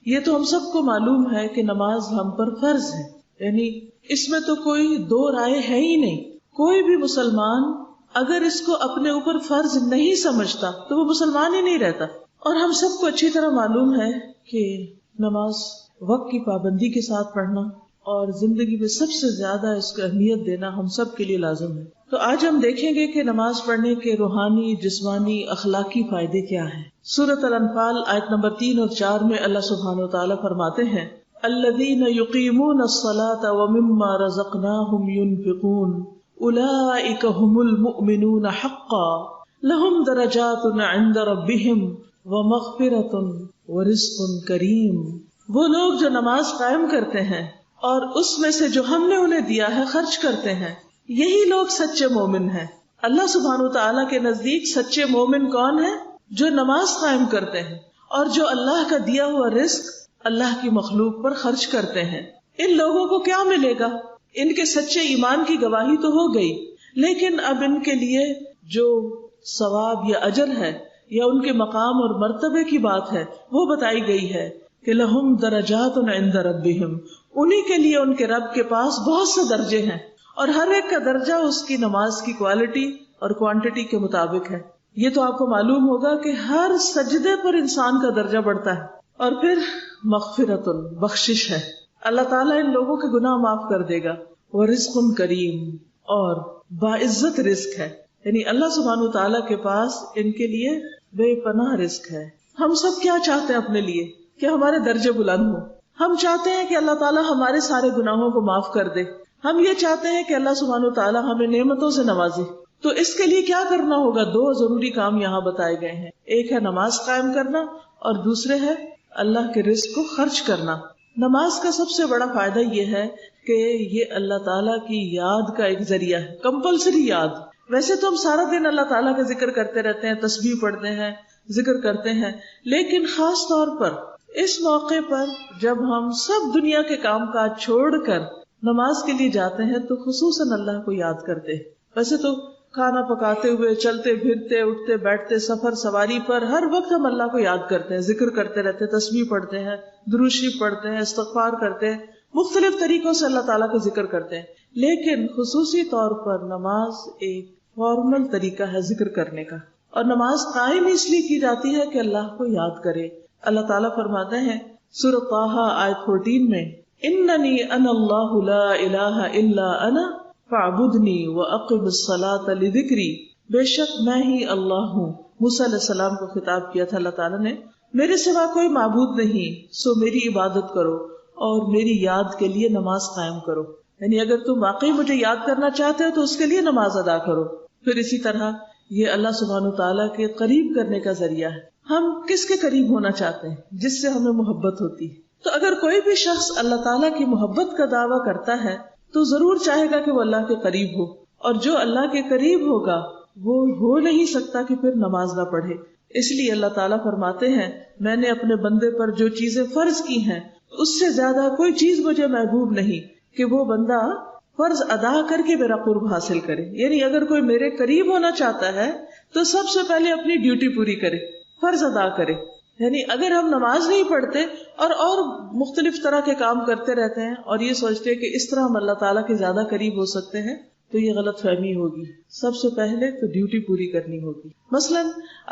یہ تو ہم سب کو معلوم ہے کہ نماز ہم پر فرض ہے، یعنی اس میں تو کوئی دو رائے ہے ہی نہیں. کوئی بھی مسلمان اگر اس کو اپنے اوپر فرض نہیں سمجھتا تو وہ مسلمان ہی نہیں رہتا. اور ہم سب کو اچھی طرح معلوم ہے کہ نماز وقت کی پابندی کے ساتھ پڑھنا اور زندگی میں سب سے زیادہ اس کو اہمیت دینا ہم سب کے لیے لازم ہے. تو آج ہم دیکھیں گے کہ نماز پڑھنے کے روحانی، جسمانی، اخلاقی فائدے کیا ہیں. سورۃ الانفال آیت نمبر 3 اور 4 میں اللہ سبحانہ وتعالی فرماتے ہیں الذین یقیمون الصلاة ومما رزقناہم ینفقون اولئک ھم المؤمنون حقا لہم درجات عند ربہم ومغفرۃ ورزق کریم. وہ لوگ جو نماز قائم کرتے ہیں اور اس میں سے جو ہم نے انہیں دیا ہے خرچ کرتے ہیں، یہی لوگ سچے مومن ہیں. اللہ سبحانہ وتعالی کے نزدیک سچے مومن کون ہیں؟ جو نماز قائم کرتے ہیں اور جو اللہ کا دیا ہوا رزق اللہ کی مخلوق پر خرچ کرتے ہیں. ان لوگوں کو کیا ملے گا؟ ان کے سچے ایمان کی گواہی تو ہو گئی، لیکن اب ان کے لیے جو ثواب یا اجر ہے یا ان کے مقام اور مرتبے کی بات ہے وہ بتائی گئی ہے کہ لہم درجات عند ربہم، انہی کے لیے ان کے رب کے پاس بہت سے درجے ہیں، اور ہر ایک کا درجہ اس کی نماز کی کوالٹی اور کوانٹٹی کے مطابق ہے. یہ تو آپ کو معلوم ہوگا کہ ہر سجدے پر انسان کا درجہ بڑھتا ہے. اور پھر مغفرت، بخشش ہے، اللہ تعالیٰ ان لوگوں کے گناہ معاف کر دے گا. ورزق کریم، اور باعزت رزق ہے، یعنی اللہ سبحانہ وتعالیٰ کے پاس ان کے لیے بے پناہ رزق ہے. ہم سب کیا چاہتے ہیں اپنے لیے؟ کہ ہمارے درجے بلند ہوں. ہم چاہتے ہیں کہ اللہ تعالیٰ ہمارے سارے گناہوں کو معاف کر دے. ہم یہ چاہتے ہیں کہ اللہ سبحانہ وتعالیٰ ہمیں نعمتوں سے نوازے. تو اس کے لیے کیا کرنا ہوگا؟ 2 ضروری کام یہاں بتائے گئے ہیں. ایک ہے نماز قائم کرنا اور دوسرے ہے اللہ کے رزق کو خرچ کرنا. نماز کا سب سے بڑا فائدہ یہ ہے کہ یہ اللہ تعالیٰ کی یاد کا ایک ذریعہ ہے، کمپلسری یاد. ویسے تو ہم سارا دن اللہ تعالیٰ کا ذکر کرتے رہتے ہیں، تسبیح پڑھتے ہیں، ذکر کرتے ہیں، لیکن خاص طور پر اس موقع پر جب ہم سب دنیا کے کام کاج چھوڑ کر نماز کے لیے جاتے ہیں تو خصوصاً اللہ کو یاد کرتے ہیں. ویسے تو کھانا پکاتے ہوئے، چلتے پھرتے، اٹھتے بیٹھتے، سفر سواری پر ہر وقت ہم اللہ کو یاد کرتے ہیں، ذکر کرتے رہتے ہیں، تسبیح پڑھتے ہیں، درود شریف پڑھتے ہیں، استغفار کرتے ہیں، مختلف طریقوں سے اللہ تعالیٰ کا ذکر کرتے ہیں. لیکن خصوصی طور پر نماز ایک فارمل طریقہ ہے ذکر کرنے کا، اور نماز قائم اس لیے کی جاتی ہے کہ اللہ کو یاد کرے. اللہ تعالیٰ فرماتے ہیں سورۃ طٰہٰ آیت 14 میں اننی انا اللہ لا الہ الا انا فاعبدنی واقم الصلاۃ لذکری، بے شک میں ہی اللہ ہوں. موسیٰ علیہ السلام کو خطاب کیا تھا اللہ تعالیٰ نے، میرے سوا کوئی معبود نہیں، سو میری عبادت کرو اور میری یاد کے لیے نماز قائم کرو. یعنی اگر تم واقعی مجھے یاد کرنا چاہتے ہو تو اس کے لیے نماز ادا کرو. پھر اسی طرح یہ اللہ سبحانہ تعالیٰ کے قریب کرنے کا ذریعہ ہے. ہم کس کے قریب ہونا چاہتے ہیں؟ جس سے ہمیں محبت ہوتی ہے. تو اگر کوئی بھی شخص اللہ تعالیٰ کی محبت کا دعویٰ کرتا ہے تو ضرور چاہے گا کہ وہ اللہ کے قریب ہو، اور جو اللہ کے قریب ہوگا وہ ہو نہیں سکتا کہ پھر نماز نہ پڑھے. اس لیے اللہ تعالیٰ فرماتے ہیں میں نے اپنے بندے پر جو چیزیں فرض کی ہیں اس سے زیادہ کوئی چیز مجھے محبوب نہیں کہ وہ بندہ فرض ادا کر کے میرا قرب حاصل کرے. یعنی اگر کوئی میرے قریب ہونا چاہتا ہے تو سب سے پہلے اپنی ڈیوٹی پوری کرے، فرض ادا کرے. یعنی اگر ہم نماز نہیں پڑھتے اور مختلف طرح کے کام کرتے رہتے ہیں اور یہ سوچتے ہیں کہ اس طرح ہم اللہ تعالیٰ کے زیادہ قریب ہو سکتے ہیں تو یہ غلط فہمی ہوگی. سب سے پہلے تو ڈیوٹی پوری کرنی ہوگی. مثلا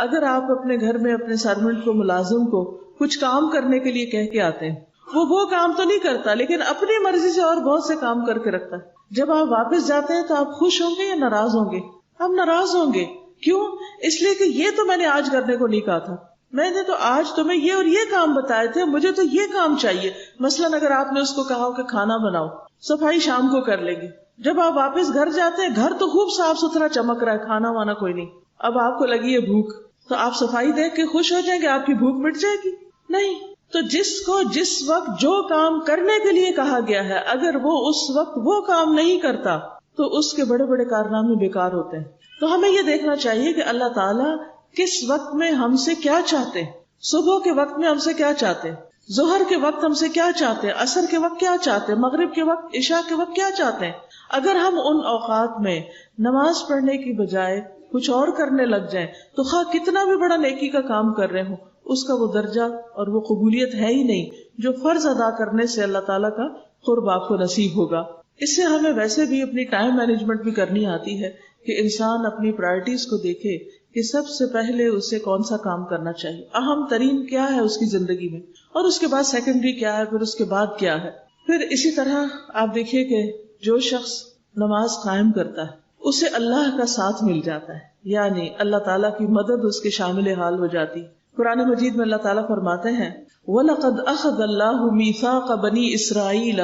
اگر آپ اپنے گھر میں اپنے سرونٹ کو، ملازم کو کچھ کام کرنے کے لیے کہہ کے آتے ہیں، وہ کام تو نہیں کرتا لیکن اپنی مرضی سے اور بہت سے کام کر کے رکھتا ہے. جب آپ واپس جاتے ہیں تو آپ خوش ہوں گے یا ناراض ہوں گے؟ آپ ناراض ہوں گے. کیوں؟ اس لیے کہ یہ تو میں نے آج کرنے کو نہیں کہا تھا، میں نے تو آج تمہیں یہ اور یہ کام بتائے تھے، مجھے تو یہ کام چاہیے. مثلاً اگر آپ نے اس کو کہا ہو کہ کھانا بناؤ، صفائی شام کو کر لیں گے، جب آپ واپس گھر جاتے ہیں گھر تو خوب صاف ستھرا چمک رہا ہے، کھانا وانا کوئی نہیں، اب آپ کو لگی ہے بھوک، تو آپ صفائی دیکھ کے خوش ہو جائیں گے؟ آپ کی بھوک مٹ جائے گی؟ نہیں. تو جس کو جس وقت جو کام کرنے کے لیے کہا گیا ہے اگر وہ اس وقت وہ کام نہیں کرتا تو اس کے بڑے بڑے کارنامے بیکار ہوتے ہیں. تو ہمیں یہ دیکھنا چاہیے کہ اللہ تعالیٰ کس وقت میں ہم سے کیا چاہتے ہیں. صبح کے وقت میں ہم سے کیا چاہتے ہیں، ظہر کے وقت ہم سے کیا چاہتے ہیں، عصر کے وقت کیا چاہتے ہیں، مغرب کے وقت، عشاء کے وقت کیا چاہتے ہیں. اگر ہم ان اوقات میں نماز پڑھنے کی بجائے کچھ اور کرنے لگ جائیں تو خواہ کتنا بھی بڑا نیکی کا کام کر رہے ہوں اس کا وہ درجہ اور وہ قبولیت ہے ہی نہیں جو فرض ادا کرنے سے اللہ تعالیٰ کا قرب آپ کو نصیب ہوگا. اس سے ہمیں ویسے بھی اپنی ٹائم مینجمنٹ بھی کرنی آتی ہے کہ انسان اپنی پرائرٹیز کو دیکھے کہ سب سے پہلے اسے کون سا کام کرنا چاہیے، اہم ترین کیا ہے اس کی زندگی میں، اور اس کے بعد سیکنڈری کیا ہے، پھر اس کے بعد کیا ہے. پھر اسی طرح آپ دیکھیے کہ جو شخص نماز قائم کرتا ہے اسے اللہ کا ساتھ مل جاتا ہے، یعنی اللہ تعالیٰ کی مدد اس کے شامل حال ہو جاتی. قرآن مجید میں اللہ تعالیٰ فرماتے ہیں وَلَقَدْ أَخَذَ اللَّهُ مِيثَاقَ بَنِي إِسْرَائِيلَ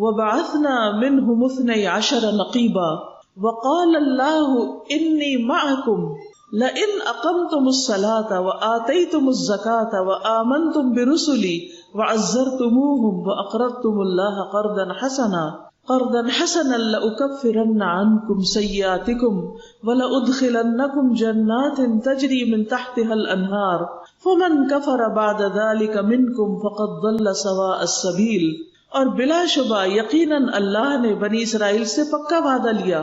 وَبَعَثْنَا مِنْهُمُ 12 نَقِيبًا وَقَالَ اللَّهُ إِنِّي مَعَكُمْ لَئِنْ أَقَمْتُمُ الصَّلَاةَ وَآتَيْتُمُ الزَّكَاةَ وَآمَنْتُمْ بِرُسُلِي وَعَزَّرْتُمُوهُمْ وَأَقْرَضْتُمُ اللَّهَ قَرْضًا حَسَنًا لَأُكَفِّرَنَّ عَنْكُمْ سَيِّئَاتِكُمْ وَلَأُدْخِلَنَّكُمْ جَنَّاتٍ تَجْرِي مِنْ تَحْتِهَا الْأَنْهَارُ فَمَنْ كَفَرَ بَعْدَ ذَلِكَ مِنْكُمْ فَقَدْ ضَلَّ سَوَاءَ السَّبِيلِ. اور بلا شبہ یقیناً اللہ نے بنی اسرائیل سے پکا وعدہ لیا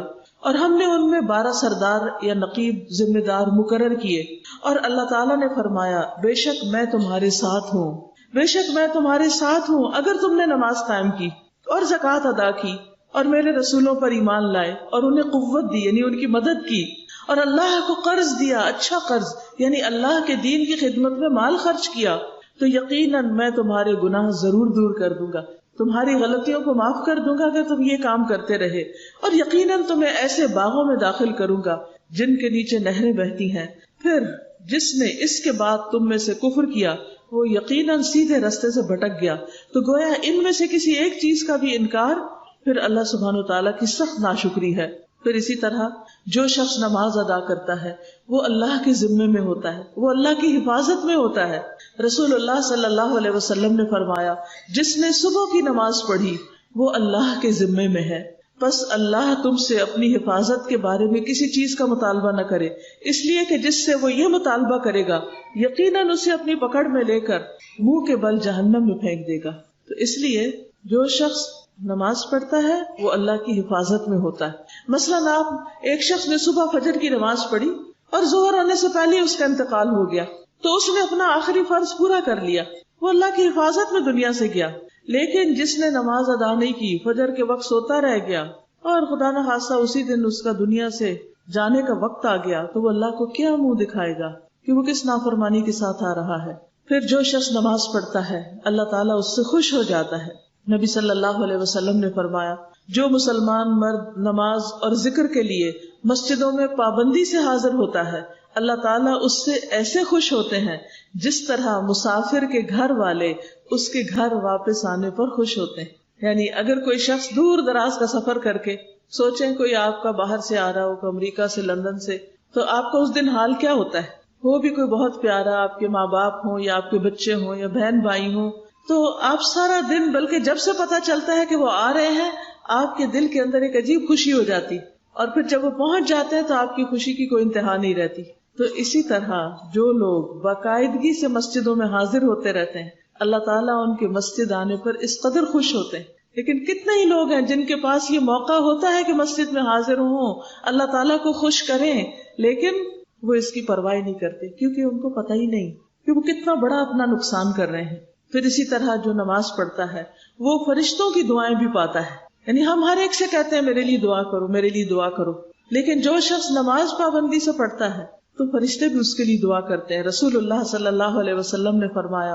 اور ہم نے ان میں 12 سردار یا نقیب ذمہ دار مقرر کیے، اور اللہ تعالیٰ نے فرمایا بے شک میں تمہارے ساتھ ہوں، بے شک میں تمہارے ساتھ ہوں اگر تم نے نماز قائم کی اور زکوٰۃ ادا کی اور میرے رسولوں پر ایمان لائے اور انہیں قوت دی یعنی ان کی مدد کی، اور اللہ کو قرض دیا، اچھا قرض یعنی اللہ کے دین کی خدمت میں مال خرچ کیا، تو یقیناً میں تمہارے گناہ ضرور دور کر دوں گا، تمہاری غلطیوں کو معاف کر دوں گا اگر تم یہ کام کرتے رہے، اور یقیناً تمہیں ایسے باغوں میں داخل کروں گا جن کے نیچے نہریں بہتی ہیں. پھر جس نے اس کے بعد تم میں سے کفر کیا وہ یقیناً سیدھے رستے سے بھٹک گیا. تو گویا ان میں سے کسی ایک چیز کا بھی انکار پھر اللہ سبحانہ وتعالیٰ کی سخت ناشکری ہے. پھر اسی طرح جو شخص نماز ادا کرتا ہے وہ اللہ کے ذمے میں ہوتا ہے، وہ اللہ کی حفاظت میں ہوتا ہے. رسول اللہ صلی اللہ علیہ وسلم نے فرمایا جس نے صبح کی نماز پڑھی وہ اللہ کے ذمے میں ہے، بس اللہ تم سے اپنی حفاظت کے بارے میں کسی چیز کا مطالبہ نہ کرے، اس لیے کہ جس سے وہ یہ مطالبہ کرے گا یقیناً اسے اپنی پکڑ میں لے کر منہ کے بل جہنم میں پھینک دے گا. تو اس لیے جو شخص نماز پڑھتا ہے وہ اللہ کی حفاظت میں ہوتا ہے. مثلاً آپ ایک شخص نے صبح فجر کی نماز پڑھی اور ظہر ہونے سے پہلے اس کا انتقال ہو گیا تو اس نے اپنا آخری فرض پورا کر لیا، وہ اللہ کی حفاظت میں دنیا سے گیا. لیکن جس نے نماز ادا نہیں کی، فجر کے وقت سوتا رہ گیا اور خدا نہ خاصہ اسی دن اس کا دنیا سے جانے کا وقت آ گیا، تو وہ اللہ کو کیا منہ دکھائے گا کہ وہ کس نافرمانی کے ساتھ آ رہا ہے. پھر جو شخص نماز پڑھتا ہے اللہ تعالیٰ اس سے خوش ہو جاتا ہے. نبی صلی اللہ علیہ وسلم نے فرمایا جو مسلمان مرد نماز اور ذکر کے لیے مسجدوں میں پابندی سے حاضر ہوتا ہے اللہ تعالیٰ اس سے ایسے خوش ہوتے ہیں جس طرح مسافر کے گھر والے اس کے گھر واپس آنے پر خوش ہوتے ہیں. یعنی اگر کوئی شخص دور دراز کا سفر کر کے سوچیں کوئی آپ کا باہر سے آ رہا ہو، امریکہ سے، لندن سے، تو آپ کا اس دن حال کیا ہوتا ہے؟ وہ بھی کوئی بہت پیارا، آپ کے ماں باپ ہوں یا آپ کے بچے ہوں یا بہن بھائی ہوں، تو آپ سارا دن، بلکہ جب سے پتا چلتا ہے کہ وہ آ رہے ہیں آپ کے دل کے اندر ایک عجیب خوشی ہو جاتی، اور پھر جب وہ پہنچ جاتے ہیں تو آپ کی خوشی کی کوئی انتہا نہیں رہتی. تو اسی طرح جو لوگ باقاعدگی سے مسجدوں میں حاضر ہوتے رہتے ہیں اللہ تعالیٰ ان کے مسجد آنے پر اس قدر خوش ہوتے ہیں. لیکن کتنے ہی لوگ ہیں جن کے پاس یہ موقع ہوتا ہے کہ مسجد میں حاضر ہوں، اللہ تعالیٰ کو خوش کریں، لیکن وہ اس کی پرواہ نہیں کرتے کیونکہ ان کو پتہ ہی نہیں کہ وہ کتنا بڑا اپنا نقصان کر رہے ہیں. پھر اسی طرح جو نماز پڑھتا ہے وہ فرشتوں کی دعائیں بھی پاتا ہے. یعنی ہم ہر ایک سے کہتے ہیں میرے لیے دعا کرو، میرے لیے دعا کرو، لیکن جو شخص نماز پابندی سے پڑھتا ہے تو فرشتے بھی اس کے لیے دعا کرتے ہیں. رسول اللہ صلی اللہ علیہ وسلم نے فرمایا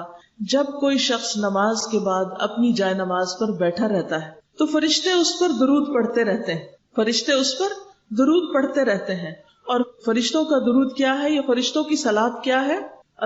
جب کوئی شخص نماز کے بعد اپنی جائے نماز پر بیٹھا رہتا ہے تو فرشتے اس پر درود پڑھتے رہتے ہیں، فرشتے اس پر درود پڑھتے رہتے ہیں. اور فرشتوں کا درود کیا ہے؟ یہ فرشتوں کی صلات کیا ہے؟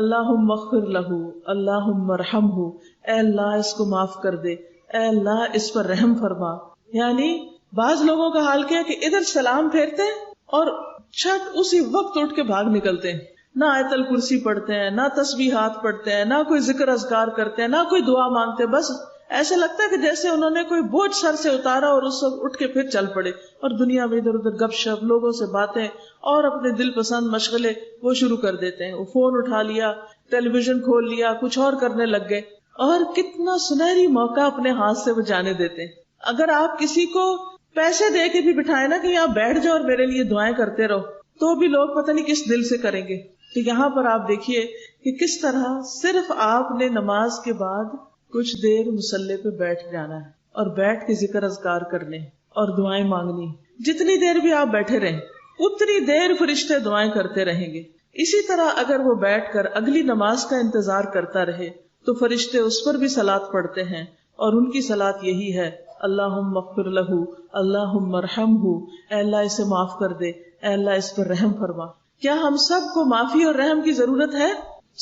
اللہم اغفر لہ، اللہم ارحمہ، اے اللہ اس کو معاف کر دے، اے اللہ اس پر رحم فرما. یعنی بعض لوگوں کا حال کیا کہ ادھر سلام پھیرتے ہیں اور چھٹ اسی وقت اٹھ کے بھاگ نکلتے ہیں، نہ آیت الکرسی پڑھتے ہیں، نہ تسبیحات پڑھتے ہیں، نہ کوئی ذکر اذکار کرتے ہیں، نہ کوئی دعا مانگتے. بس ایسے لگتا ہے کہ جیسے انہوں نے کوئی بوجھ سر سے اتارا اور اس وقت اٹھ کے پھر چل پڑے، اور دنیا میں ادھر ادھر گپ شپ، لوگوں سے باتیں اور اپنے دل پسند مشغلے وہ شروع کر دیتے ہیں. وہ فون اٹھا لیا، ٹیلی ویژن کھول لیا، کچھ اور کرنے لگ گئے، اور کتنا سنہری موقع اپنے ہاتھ سے وہ جانے دیتے ہیں. اگر آپ کسی کو پیسے دے کے بھی بٹھائے نا کہ آپ بیٹھ جاؤ اور میرے لیے دعائیں کرتے رہو، تو بھی لوگ پتہ نہیں کس دل سے کریں گے. تو یہاں پر آپ دیکھیے کہ کس طرح صرف آپ نے نماز کے بعد کچھ دیر مصلی پہ بیٹھ جانا ہے اور بیٹھ کے ذکر اذکار کرنے اور دعائیں مانگنی. جتنی دیر بھی آپ بیٹھے رہیں اتنی دیر فرشتے دعائیں کرتے رہیں گے. اسی طرح اگر وہ بیٹھ کر اگلی نماز کا انتظار کرتا رہے تو فرشتے اس پر بھی صلاۃ پڑھتے ہیں اور ان کی صلاۃ یہی ہے اللہم اغفر لہ اللہم ارحمہ، اے اللہ اسے معاف کر دے، اے اللہ اس پر رحم فرما. کیا ہم سب کو معافی اور رحم کی ضرورت ہے؟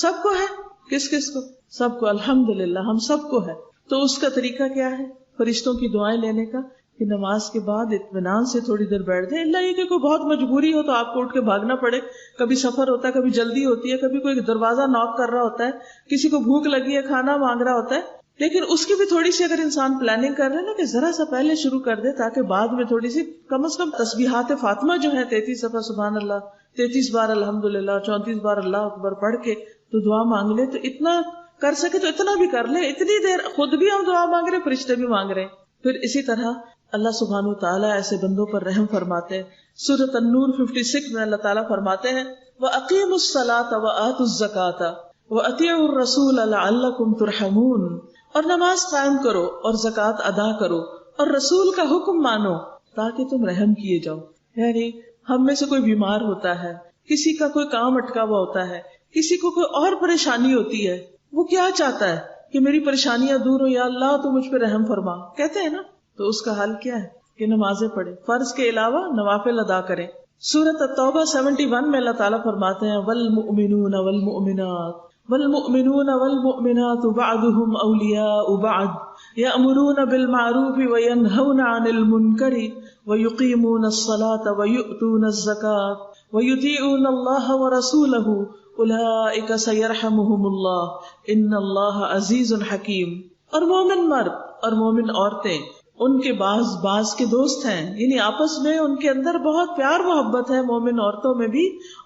سب کو ہے. کس کس کو؟ سب کو. الحمدللہ ہم سب کو ہے. تو اس کا طریقہ کیا ہے فرشتوں کی دعائیں لینے کا؟ کہ نماز کے بعد اطمینان سے تھوڑی دیر بیٹھ جائیں. اللہ یہ کہ کوئی بہت مجبوری ہو تو آپ کو اٹھ کے بھاگنا پڑے، کبھی سفر ہوتا ہے، کبھی جلدی ہوتی ہے، کبھی کوئی دروازہ ناک کر رہا ہوتا ہے، کسی کو بھوک لگی ہے، کھانا مانگ رہا ہوتا ہے. لیکن اس کی بھی تھوڑی سی اگر انسان پلاننگ کر رہے نا کہ ذرا سا پہلے شروع کر دے تاکہ بعد میں تھوڑی سی کم از کم تسبیحات فاطمہ جو ہے 33 دفعہ سبحان اللہ، 33 بار الحمدللہ، 34 بار اللہ اکبر پڑھ کے تو دعا مانگ لے. تو اتنا کر سکے تو اتنا بھی کر لے. اتنی دیر خود بھی ہم دعا مانگ رہے، فرشتے بھی مانگ رہے. پھر اسی طرح اللہ سبحانہ وتعالیٰ ایسے بندوں پر رحم فرماتے ہیں. سورۃ النور 56 میں اللہ تعالیٰ فرماتے ہیں وَأَقِيمُوا الصَّلَاةَ وَآتُوا الزَّكَاةَ وَأَطِيعُوا الرَّسُولَ لَعَلَّكُمْ تُرْحَمُونَ. اور نماز قائم کرو اور زکوٰۃ ادا کرو اور رسول کا حکم مانو تاکہ تم رحم کیے جاؤ. یعنی ہم میں سے کوئی بیمار ہوتا ہے، کسی کا کوئی کام اٹکا ہوا ہوتا ہے، کسی کو کوئی اور پریشانی ہوتی ہے، وہ کیا چاہتا ہے کہ میری پریشانیاں دور ہو، یا اللہ تو مجھ پہ رحم فرما، کہتے ہیں نا. تو اس کا حل کیا ہے کہ نمازیں پڑھیں، فرض کے علاوہ نوافل ادا کریں. سورۃ التوبہ 71 میں اللہ تعالیٰ فرماتے ہیں والمؤمنون والمؤمنات والمؤمنون والمؤمنات بعضهم اولیاء بعض یأمرون بالمعروف وینہون عن المنکر ویقیمون الصلاة ویؤتون الزکاة ویطیعون اللہ ورسولہ اولئک سیرحمہم اللہ ان اللہ عزیز حکیم. اور مومن مرد اور مومن عورتیں ان کے بعض کے دوست ہیں، یعنی آپس میں ان کے اندر بہت پیار محبت ہے. مومن عورتوں میں بھی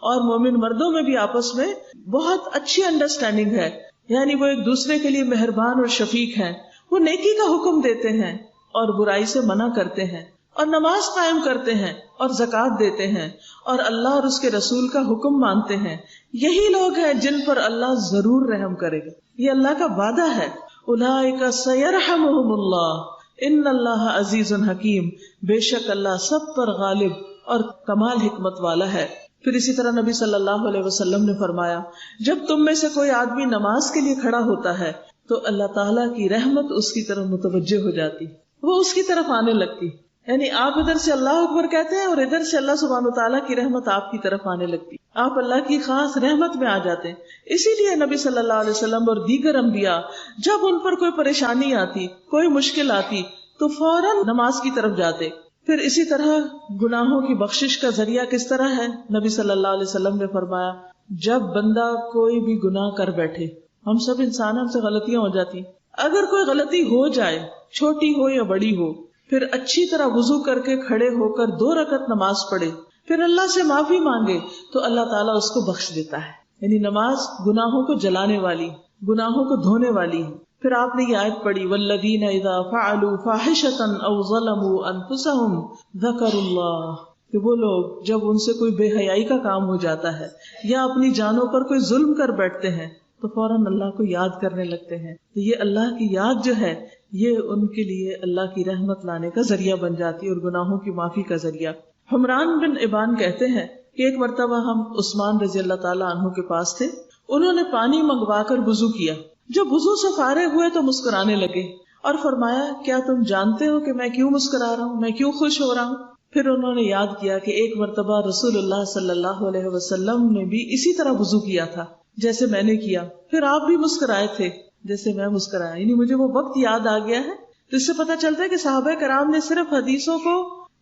اور مومن مردوں میں بھی آپس میں بہت اچھی انڈرسٹینڈنگ ہے. یعنی وہ ایک دوسرے کے لیے مہربان اور شفیق ہیں. وہ نیکی کا حکم دیتے ہیں اور برائی سے منع کرتے ہیں اور نماز قائم کرتے ہیں اور زکوٰۃ دیتے ہیں اور اللہ اور اس کے رسول کا حکم مانتے ہیں. یہی لوگ ہیں جن پر اللہ ضرور رحم کرے گا. یہ اللہ کا وعدہ ہے. اولئک سیرحمہم اللہ ان اللہ عزیز حکیم. بے شک اللہ سب پر غالب اور کمال حکمت والا ہے. پھر اسی طرح نبی صلی اللہ علیہ وسلم نے فرمایا جب تم میں سے کوئی آدمی نماز کے لیے کھڑا ہوتا ہے تو اللہ تعالیٰ کی رحمت اس کی طرف متوجہ ہو جاتی، وہ اس کی طرف آنے لگتی. یعنی آپ ادھر سے اللہ اکبر کہتے ہیں اور ادھر سے اللہ سبحانہ وتعالیٰ کی رحمت آپ کی طرف آنے لگتی، آپ اللہ کی خاص رحمت میں آ جاتے ہیں. اسی لیے نبی صلی اللہ علیہ وسلم اور دیگر انبیاء جب ان پر کوئی پریشانی آتی، کوئی مشکل آتی تو فوراً نماز کی طرف جاتے. پھر اسی طرح گناہوں کی بخشش کا ذریعہ کس طرح ہے؟ نبی صلی اللہ علیہ وسلم نے فرمایا جب بندہ کوئی بھی گناہ کر بیٹھے، ہم سب انسان، ہم سے غلطیاں ہو جاتی، اگر کوئی غلطی ہو جائے چھوٹی ہو یا بڑی ہو، پھر اچھی طرح وضو کر کے کھڑے ہو کر 2 رکعت نماز پڑھے، پھر اللہ سے معافی مانگے تو اللہ تعالیٰ اس کو بخش دیتا ہے. یعنی نماز گناہوں کو جلانے والی، گناہوں کو دھونے والی ہے. پھر آپ نے یہ آیت پڑھی والذین اذا فعلوا فاحشۃ او ظلموا انفسهم ذکروا اللہ، کہ وہ لوگ جب ان سے کوئی بے حیائی کا کام ہو جاتا ہے یا اپنی جانوں پر کوئی ظلم کر بیٹھتے ہیں تو فوراً اللہ کو یاد کرنے لگتے ہیں. تو یہ اللہ کی یاد جو ہے یہ ان کے لیے اللہ کی رحمت لانے کا ذریعہ بن جاتی ہے اور گناہوں کی معافی کا ذریعہ. حمران بن ابان کہتے ہیں کہ ایک مرتبہ ہم عثمان رضی اللہ تعالیٰ عنہ کے پاس تھے، انہوں نے پانی منگوا کر وضو کیا. جب وضو سے فارغ ہوئے تو مسکرانے لگے اور فرمایا کیا تم جانتے ہو کہ میں کیوں مسکرا رہا ہوں، میں کیوں خوش ہو رہا ہوں؟ پھر انہوں نے یاد کیا کہ ایک مرتبہ رسول اللہ صلی اللہ علیہ وسلم نے بھی اسی طرح وضو کیا تھا جیسے میں نے کیا، پھر آپ بھی مسکرائے تھے جیسے میں مسکرایا. یعنی مجھے وہ وقت یاد آ گیا ہے. تو اس سے پتہ چلتا ہے کہ صحابہ کرام نے صرف حدیثوں کو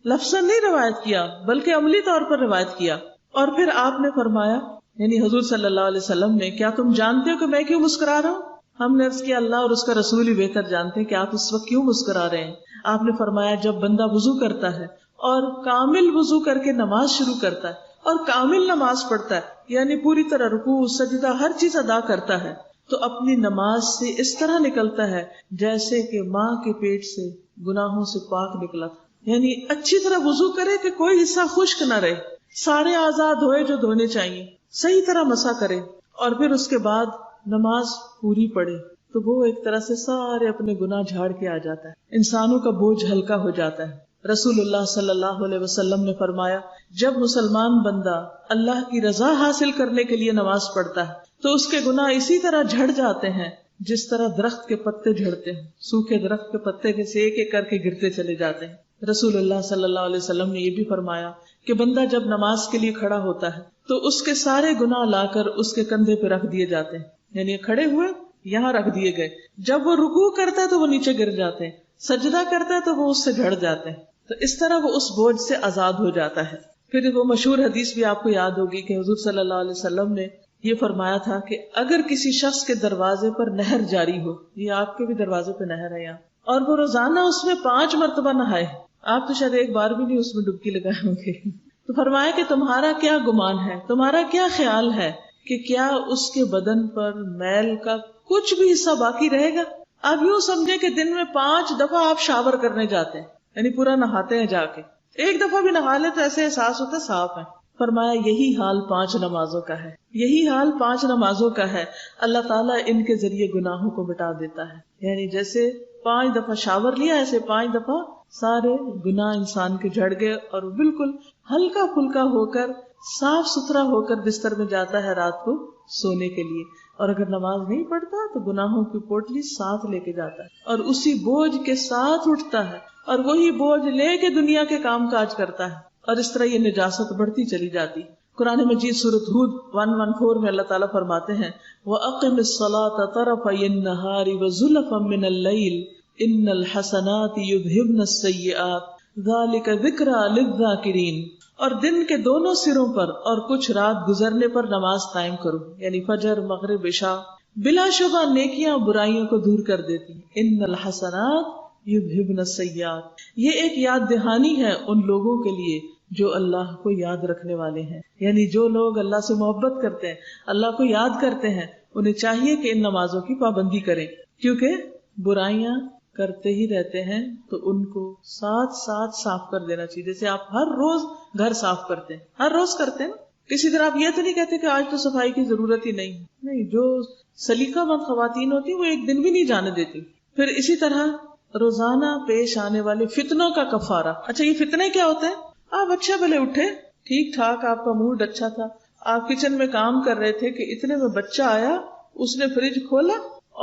لفظاً نہیں روایت کیا بلکہ عملی طور پر روایت کیا. اور پھر آپ نے فرمایا، یعنی حضور صلی اللہ علیہ وسلم نے، کیا تم جانتے ہو کہ میں کیوں مسکرا رہا ہوں؟ ہم نے عرض کیا اللہ اور اس کا رسول ہی بہتر جانتے ہیں کہ آپ اس وقت کیوں مسکرا رہے ہیں. آپ نے فرمایا جب بندہ وضو کرتا ہے اور کامل وضو کر کے نماز شروع کرتا ہے اور کامل نماز پڑھتا ہے، یعنی پوری طرح رکوع سجدہ ہر چیز ادا کرتا ہے، تو اپنی نماز سے اس طرح نکلتا ہے جیسے کہ ماں کے پیٹ سے گناہوں سے پاک نکلا تھا. یعنی اچھی طرح وضو کرے کہ کوئی حصہ خشک نہ رہے، سارے اعضاء دھوئے جو دھونے چاہیے، صحیح طرح مسح کرے اور پھر اس کے بعد نماز پوری پڑھے تو وہ ایک طرح سے سارے اپنے گناہ جھاڑ کے آ جاتا ہے، انسانوں کا بوجھ ہلکا ہو جاتا ہے۔ رسول اللہ صلی اللہ علیہ وسلم نے فرمایا، جب مسلمان بندہ اللہ کی رضا حاصل کرنے کے لیے نماز پڑھتا ہے تو اس کے گناہ اسی طرح جھڑ جاتے ہیں جس طرح درخت کے پتے جھڑتے ہیں، سوکھے درخت کے پتے جیسے ایک ایک کر کے گرتے چلے جاتے ہیں۔ رسول اللہ صلی اللہ علیہ وسلم نے یہ بھی فرمایا کہ بندہ جب نماز کے لیے کھڑا ہوتا ہے تو اس کے سارے گناہ لا کر اس کے کندھے پہ رکھ دیے جاتے ہیں، یعنی کھڑے ہوئے یہاں رکھ دیے گئے، جب وہ رکوع کرتا ہے تو وہ نیچے گر جاتے ہیں، سجدہ کرتا ہے تو وہ اس سے جھڑ جاتے ہیں، تو اس طرح وہ اس بوجھ سے آزاد ہو جاتا ہے۔ پھر وہ مشہور حدیث بھی آپ کو یاد ہوگی کہ حضور صلی اللہ علیہ وسلم نے یہ فرمایا تھا کہ اگر کسی شخص کے دروازے پر نہر جاری ہو، یہ آپ کے بھی دروازے پہ نہر ہے یہاں، اور وہ روزانہ اس میں 5 مرتبہ نہائے، آپ تو شاید ایک بار بھی نہیں اس میں ڈبکی لگائے ہوں گے، تو فرمایا کہ تمہارا کیا گمان ہے، تمہارا کیا خیال ہے کہ کیا اس کے بدن پر میل کا کچھ بھی حصہ باقی رہے گا؟ آپ یوں سمجھے کہ دن میں 5 دفعہ آپ شاور کرنے جاتے ہیں، یعنی پورا نہاتے ہیں جا کے، ایک دفعہ بھی نہا لے تو ایسے احساس ہوتا ہے صاف ہے۔ فرمایا یہی حال 5 نمازوں کا ہے، یہی حال 5 نمازوں کا ہے، اللہ تعالیٰ ان کے ذریعے گناہوں کو مٹا دیتا ہے۔ یعنی جیسے 5 دفعہ شاور لیا، ایسے 5 دفعہ سارے گناہ انسان کے جھڑ گئے اور بالکل ہلکا پھلکا ہو کر صاف ستھرا ہو کر بستر میں جاتا ہے رات کو سونے کے لیے، اور اگر نماز نہیں پڑھتا تو گناہوں کی پوٹلی ساتھ لے کے جاتا ہے اور اسی بوجھ کے ساتھ اٹھتا ہے اور وہی بوجھ لے کے دنیا کے کام کاج کرتا ہے، اور اس طرح یہ نجاست بڑھتی چلی جاتی۔ قرآن مجید سورۃ ہود 114 میں اللہ تعالیٰ فرماتے ہیں وَأَقِمِ الصَّلَاةَ طَرَفَيِ النَّهَارِ وَزُلَفًا مِّنَ اللَّيْلِ إِنَّ الْحَسَنَاتِ يُذْهِبْنَ السَّيِّئَاتِ ذَلِكَ ذِكْرَىٰ لِلذَّاكِرِينَ، اور دن کے دونوں سروں پر اور کچھ رات گزرنے پر نماز قائم کرو، یعنی فجر، مغرب، عشاء، بلا شبہ نیکیاں برائیوں کو دور کر دیتی ہیں۔ ان الحسنات یذہبن السیئات، یہ ایک یاد دہانی ہے ان لوگوں کے لیے جو اللہ کو یاد رکھنے والے ہیں، یعنی جو لوگ اللہ سے محبت کرتے ہیں، اللہ کو یاد کرتے ہیں، انہیں چاہیے کہ ان نمازوں کی پابندی کریں، کیونکہ برائیاں کرتے ہی رہتے ہیں تو ان کو ساتھ ساتھ صاف کر دینا چاہیے۔ جیسے آپ ہر روز گھر صاف کرتے ہیں، ہر روز کرتے ہیں نا، کسی طرح آپ یہ تو نہیں کہتے کہ آج تو صفائی کی ضرورت ہی نہیں، جو سلیقہ مند خواتین ہوتی وہ ایک دن بھی نہیں جانے دیتی۔ پھر اسی طرح روزانہ پیش آنے والے فتنوں کا کفارہ۔ اچھا، یہ فتنے کیا ہوتے ہیں؟ آپ اچھے بھلے اٹھے، ٹھیک ٹھاک، آپ کا موڈ اچھا تھا، آپ کچن میں کام کر رہے تھے کہ اتنے میں بچہ آیا، اس نے فریج کھولا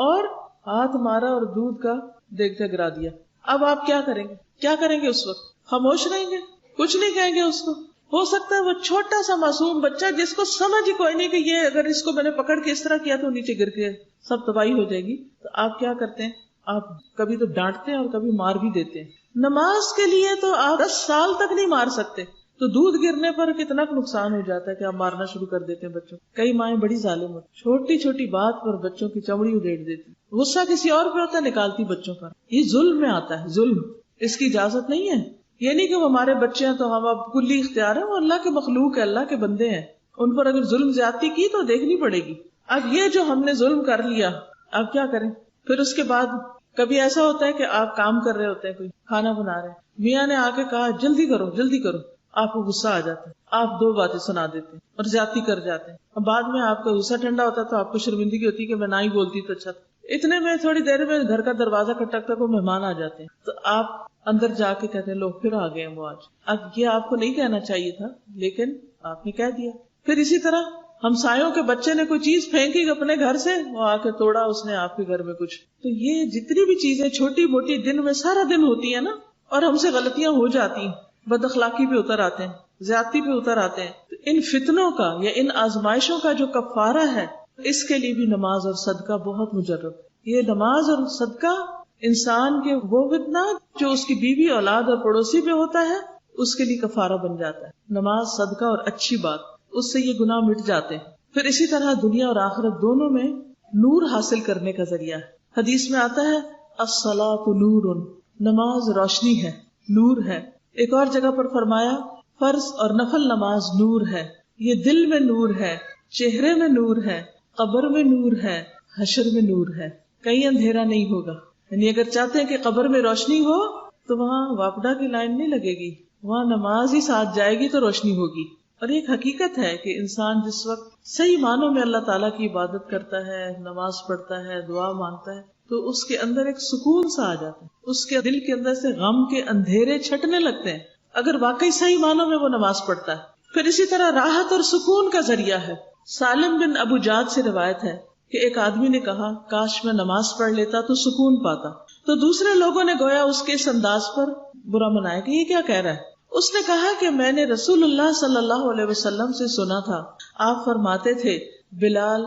اور ہاتھ مارا اور دودھ کا دیکھ گرا دیا۔ اب آپ کیا کریں گے؟ کیا کریں گے اس وقت؟ خاموش رہیں گے؟ کچھ نہیں کہیں گے اس کو؟ ہو سکتا ہے وہ چھوٹا سا معصوم بچہ جس کو سمجھ ہی کوئی نہیں کہ یہ اگر اس کو میں نے پکڑ کے اس طرح کیا تو نیچے گر کے سب تباہی ہو جائے گی، تو آپ کیا کرتے ہیں؟ آپ کبھی تو ڈانٹتے ہیں اور کبھی مار بھی دیتے ہیں۔ نماز کے لیے تو آپ 10 سال تک نہیں مار سکتے، تو دودھ گرنے پر کتنا نقصان ہو جاتا ہے کہ آپ مارنا شروع کر دیتے ہیں بچوں۔ کئی مائیں بڑی ظالم ہوتی، چھوٹی چھوٹی بات پر بچوں کی چمڑی ادھیڑ دیتی، غصہ کسی اور پہ ہوتا ہے نکالتی بچوں پر۔ یہ ظلم میں آتا ہے، ظلم، اس کی اجازت نہیں ہے۔ یہ نہیں کہ وہ ہمارے بچے ہیں تو ہم اب کلی اختیار ہے، وہ اللہ کے مخلوق ہے، اللہ کے بندے ہیں، ان پر اگر ظلم زیادتی کی تو دیکھنی پڑے گی۔ اب یہ جو ہم نے ظلم کر لیا، اب کیا کریں؟ پھر اس کے بعد کبھی ایسا ہوتا ہے کہ آپ کام کر رہے ہوتے ہیں، کوئی کھانا بنا رہے ہیں، میاں نے آ کے کہا جلدی کرو جلدی کرو، آپ کو غصہ آ جاتا ہے، آپ 2 باتیں سنا دیتے ہیں اور زیادتی کر جاتے ہیں، اب بعد میں آپ کا غصہ ٹھنڈا ہوتا ہے تو آپ کو شرمندگی ہوتی ہے کہ میں نہ ہی بولتی تو اچھا تھا۔ اتنے میں تھوڑی دیر میں گھر کا دروازہ کھٹکتا کوئی مہمان آ جاتے ہیں، تو آپ اندر جا کے کہتے ہیں لوگ پھر آ گئے ہیں وہ آج۔ اب یہ آپ کو نہیں کہنا چاہیے تھا لیکن آپ نے کہہ دیا۔ پھر اسی طرح ہمسایوں کے بچے نے کوئی چیز پھینکی اپنے گھر سے، وہ آ کے توڑا اس نے آپ کے گھر میں کچھ، تو یہ جتنی بھی چیزیں چھوٹی موٹی دن میں سارا دن ہوتی ہیں نا، اور ہم سے غلطیاں ہو جاتی ہیں، بد اخلاقی پہ اتر آتے ہیں، زیادتی پہ اتر آتے ہیں، تو ان فتنوں کا یا ان آزمائشوں کا جو کفارہ ہے، اس کے لیے بھی نماز اور صدقہ بہت مجرب۔ یہ نماز اور صدقہ انسان کے وہ فتنہ جو اس کی بیوی، اولاد اور پڑوسی پہ ہوتا ہے، اس کے لیے کفارہ بن جاتا ہے۔ نماز، صدقہ اور اچھی بات، اس سے یہ گناہ مٹ جاتے ہیں۔ پھر اسی طرح دنیا اور آخرت دونوں میں نور حاصل کرنے کا ذریعہ ہے۔ حدیث میں آتا ہے الصلاۃ نور، نماز روشنی ہے، نور ہے۔ ایک اور جگہ پر فرمایا فرض اور نفل نماز نور ہے، یہ دل میں نور ہے، چہرے میں نور ہے، قبر میں نور ہے، حشر میں نور ہے، کہیں اندھیرا نہیں ہوگا۔ یعنی اگر چاہتے ہیں کہ قبر میں روشنی ہو تو وہاں واپڈا کی لائن نہیں لگے گی، وہاں نماز ہی ساتھ جائے گی تو روشنی ہوگی۔ اور یہ ایک حقیقت ہے کہ انسان جس وقت صحیح معنوں میں اللہ تعالیٰ کی عبادت کرتا ہے، نماز پڑھتا ہے، دعا مانگتا ہے، تو اس کے اندر ایک سکون سا آ جاتا ہے، اس کے دل کے اندر سے غم کے اندھیرے چھٹنے لگتے ہیں اگر واقعی صحیح معنوں میں وہ نماز پڑھتا ہے۔ پھر اسی طرح راحت اور سکون کا ذریعہ ہے۔ سالم بن ابو جاد سے روایت ہے کہ ایک آدمی نے کہا کاش میں نماز پڑھ لیتا تو سکون پاتا، تو دوسرے لوگوں نے گویا اس کے اس انداز پر برا منایا کہ یہ کیا کہہ رہا ہے۔ اس نے کہا کہ میں نے رسول اللہ صلی اللہ علیہ وسلم سے سنا تھا، آپ فرماتے تھے بلال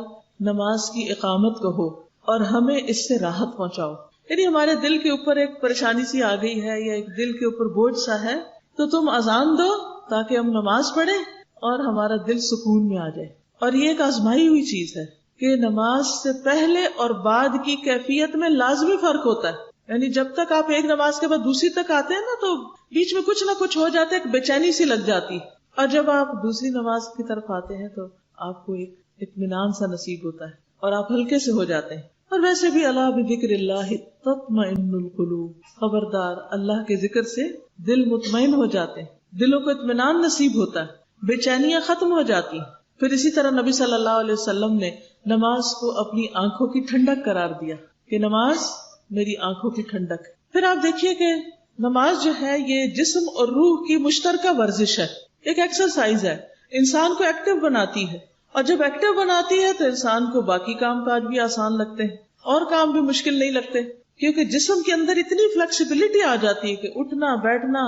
نماز کی اقامت کہو اور ہمیں اس سے راحت پہنچاؤ۔ یعنی ہمارے دل کے اوپر ایک پریشانی سی آ گئی ہے یا ایک دل کے اوپر بوجھ سا ہے، تو تم اذان دو تاکہ ہم نماز پڑھیں اور ہمارا دل سکون میں آ جائے۔ اور یہ ایک آزمائی ہوئی چیز ہے کہ نماز سے پہلے اور بعد کی کیفیت میں لازمی فرق ہوتا ہے۔ یعنی جب تک آپ ایک نماز کے بعد دوسری تک آتے ہیں نا تو بیچ میں کچھ نہ کچھ ہو جاتا ہے، ایک بے چینی سی لگ جاتی، اور جب آپ دوسری نماز کی طرف آتے ہیں تو آپ کو ایک اطمینان سا نصیب ہوتا ہے اور آپ ہلکے سے ہو جاتے ہیں۔ اور ویسے بھی الا بذکر اللہ تطمئن القلوب، خبردار اللہ کے ذکر سے دل مطمئن ہو جاتے ہیں، دلوں کو اطمینان نصیب ہوتا ہے، بے چینیاں ختم ہو جاتی ہیں۔ پھر اسی طرح نبی صلی اللہ علیہ وسلم نے نماز کو اپنی آنکھوں کی ٹھنڈک قرار دیا کہ نماز میری آنکھوں کی ٹھنڈک۔ پھر آپ دیکھیے کہ نماز جو ہے یہ جسم اور روح کی مشترکہ ورزش ہے، ایک ایکسرسائز ہے، انسان کو ایکٹیو بناتی ہے، اور جب ایکٹیو بناتی ہے تو انسان کو باقی کام کاج بھی آسان لگتے ہیں اور کام بھی مشکل نہیں لگتے، کیونکہ جسم کے اندر اتنی فلیکسیبلٹی آ جاتی ہے کہ اٹھنا بیٹھنا،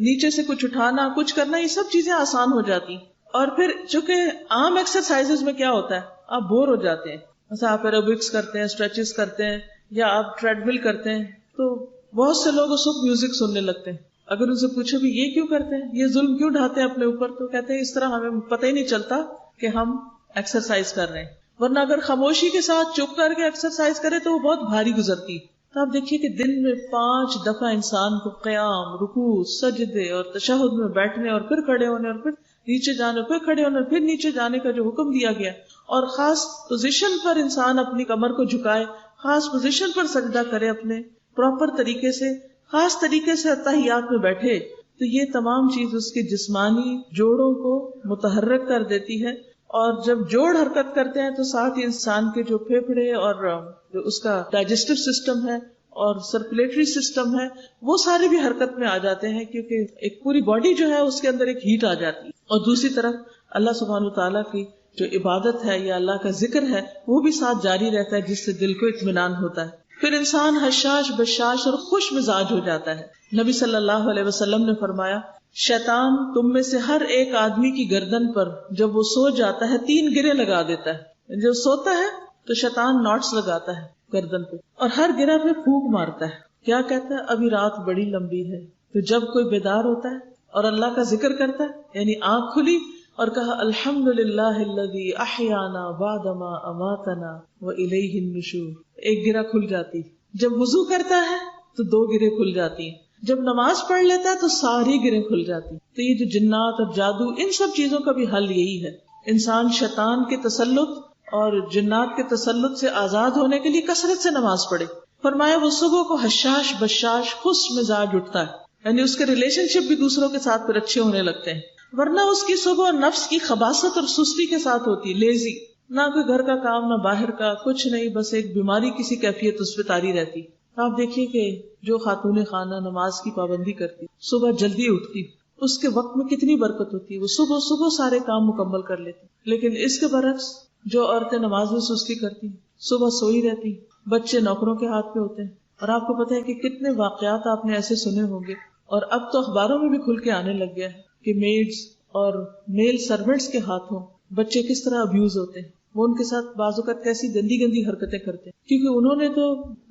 نیچے سے کچھ اٹھانا، کچھ کرنا، یہ سب چیزیں آسان ہو جاتی۔ اور پھر چونکہ عام ایکسرسائز میں کیا ہوتا ہے، آپ بور ہو جاتے ہیں، جیسے آپ ایروبکس کرتے ہیں، اسٹریچز کرتے ہیں یا آپ ٹریڈ مل کرتے ہیں، تو بہت سے لوگ اس وقت میوزک سننے لگتے ہیں۔ اگر ان سے پوچھو بھی یہ کیوں کرتے ہیں، یہ ظلم کیوں ڈھاتے ہیں اپنے اوپر، تو کہتے ہیں اس طرح ہمیں پتہ ہی نہیں چلتا کہ ہم ایکسرسائز کر رہے ہیں، ورنہ اگر خاموشی کے ساتھ چپ کر کے ایکسرسائز کرے تو وہ بہت بھاری گزرتی۔ تو آپ دیکھیے کہ دن میں 5 دفعہ انسان کو قیام، رکوع، سجدے اور تشہد میں بیٹھنے اور پھر کھڑے ہونے اور پھر نیچے جانے، پھر کھڑے ہونے، پھر نیچے جانے کا جو حکم دیا گیا، اور خاص پوزیشن پر انسان اپنی کمر کو جھکائے، خاص پوزیشن پر سجدہ کرے، اپنے پراپر طریقے سے، خاص طریقے سے اتحیات میں بیٹھے، تو یہ تمام چیز اس کے جسمانی جوڑوں کو متحرک کر دیتی ہے۔ اور جب جوڑ حرکت کرتے ہیں تو ساتھ ہی انسان کے جو پھیپھڑے اور جو اس کا ڈائجسٹو سسٹم ہے اور سرکولیٹری سسٹم ہے وہ سارے بھی حرکت میں آ جاتے ہیں، کیونکہ ایک پوری باڈی جو ہے اس کے اندر ایک ہیٹ آ جاتی ہے۔ اور دوسری طرف اللہ سبحانہ وتعالیٰ کی جو عبادت ہے یا اللہ کا ذکر ہے وہ بھی ساتھ جاری رہتا ہے، جس سے دل کو اطمینان ہوتا ہے۔ پھر انسان حشاش بشاش اور خوش مزاج ہو جاتا ہے۔ نبی صلی اللہ علیہ وسلم نے فرمایا شیطان تم میں سے ہر ایک آدمی کی گردن پر جب وہ سو جاتا ہے 3 گرے لگا دیتا ہے۔ جب سوتا ہے تو شیطان ناٹس لگاتا ہے گردن پہ اور ہر گرہ پہ پھونک مارتا ہے، کیا کہتا ہے ابھی رات بڑی لمبی ہے۔ تو جب کوئی بیدار ہوتا ہے اور اللہ کا ذکر کرتا ہے، یعنی آنکھ کھلی اور کہا الحمدللہ الذی احیانا بعدما اماتنا والیہ النشور، ایک گرہ کھل جاتی۔ جب وضو کرتا ہے تو 2 گرے کھل جاتی ہیں، جب نماز پڑھ لیتا ہے تو ساری گرہیں کھل جاتی۔ تو یہ جو جنات اور جادو، ان سب چیزوں کا بھی حل یہی ہے، انسان شیطان کے تسلط اور جنات کے تسلط سے آزاد ہونے کے لیے کثرت سے نماز پڑھے۔ فرمایا وہ صبح کو حشاش بشاش خوش مزاج اٹھتا ہے، یعنی اس کے ریلیشن شپ بھی دوسروں کے ساتھ پھر اچھے ہونے لگتے ہیں، ورنہ اس کی صبح نفس کی خباثت اور سستی کے ساتھ ہوتی، لیزی، نہ کوئی گھر کا کام نہ باہر کا، کچھ نہیں، بس ایک بیماری کسی کیفیت اس پہ تاری رہتی۔ آپ دیکھیے کہ جو خاتون خانہ نماز کی پابندی کرتی، صبح جلدی اٹھتی، اس کے وقت میں کتنی برکت ہوتی ہے، وہ صبح صبح سارے کام مکمل کر لیتی۔ لیکن اس کے برعکس جو عورتیں نماز میں سستی کرتی، صبح سوئی رہتی، بچے نوکروں کے ہاتھ پہ ہوتے ہیں، اور آپ کو پتہ ہے کہ کتنے واقعات آپ نے ایسے سنے ہوں گے، اور اب تو اخباروں میں بھی کھل کے آنے لگ گیا ہے کہ میڈز اور میل سروینٹس کے ہاتھوں بچے کس طرح ابیوز ہوتے ہیں، وہ ان کے ساتھ بعض اوقات کیسی گندی گندی حرکتیں کرتے ہیں، کیونکہ انہوں نے تو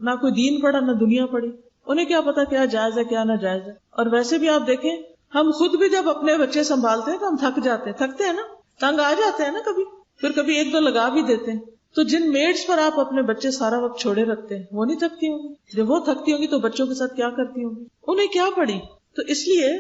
نہ کوئی دین پڑھا نہ دنیا پڑھی، انہیں کیا پتا کیا جائز ہے کیا ناجائز ہے۔ اور ویسے بھی آپ دیکھیں ہم خود بھی جب اپنے بچے سنبھالتے ہیں تو ہم تھکتے ہیں نا، تنگ آ جاتے ہیں نا، پھر کبھی 1-2 لگا بھی دیتے ہیں۔ تو جن میڈس پر آپ اپنے بچے سارا وقت چھوڑے رکھتے ہیں وہ نہیں تھکتی ہوں گی؟ جب وہ تھکتی ہوں گی تو بچوں کے ساتھ کیا کرتی ہوں گی؟ انہیں کیا پڑی؟ تو اس لیے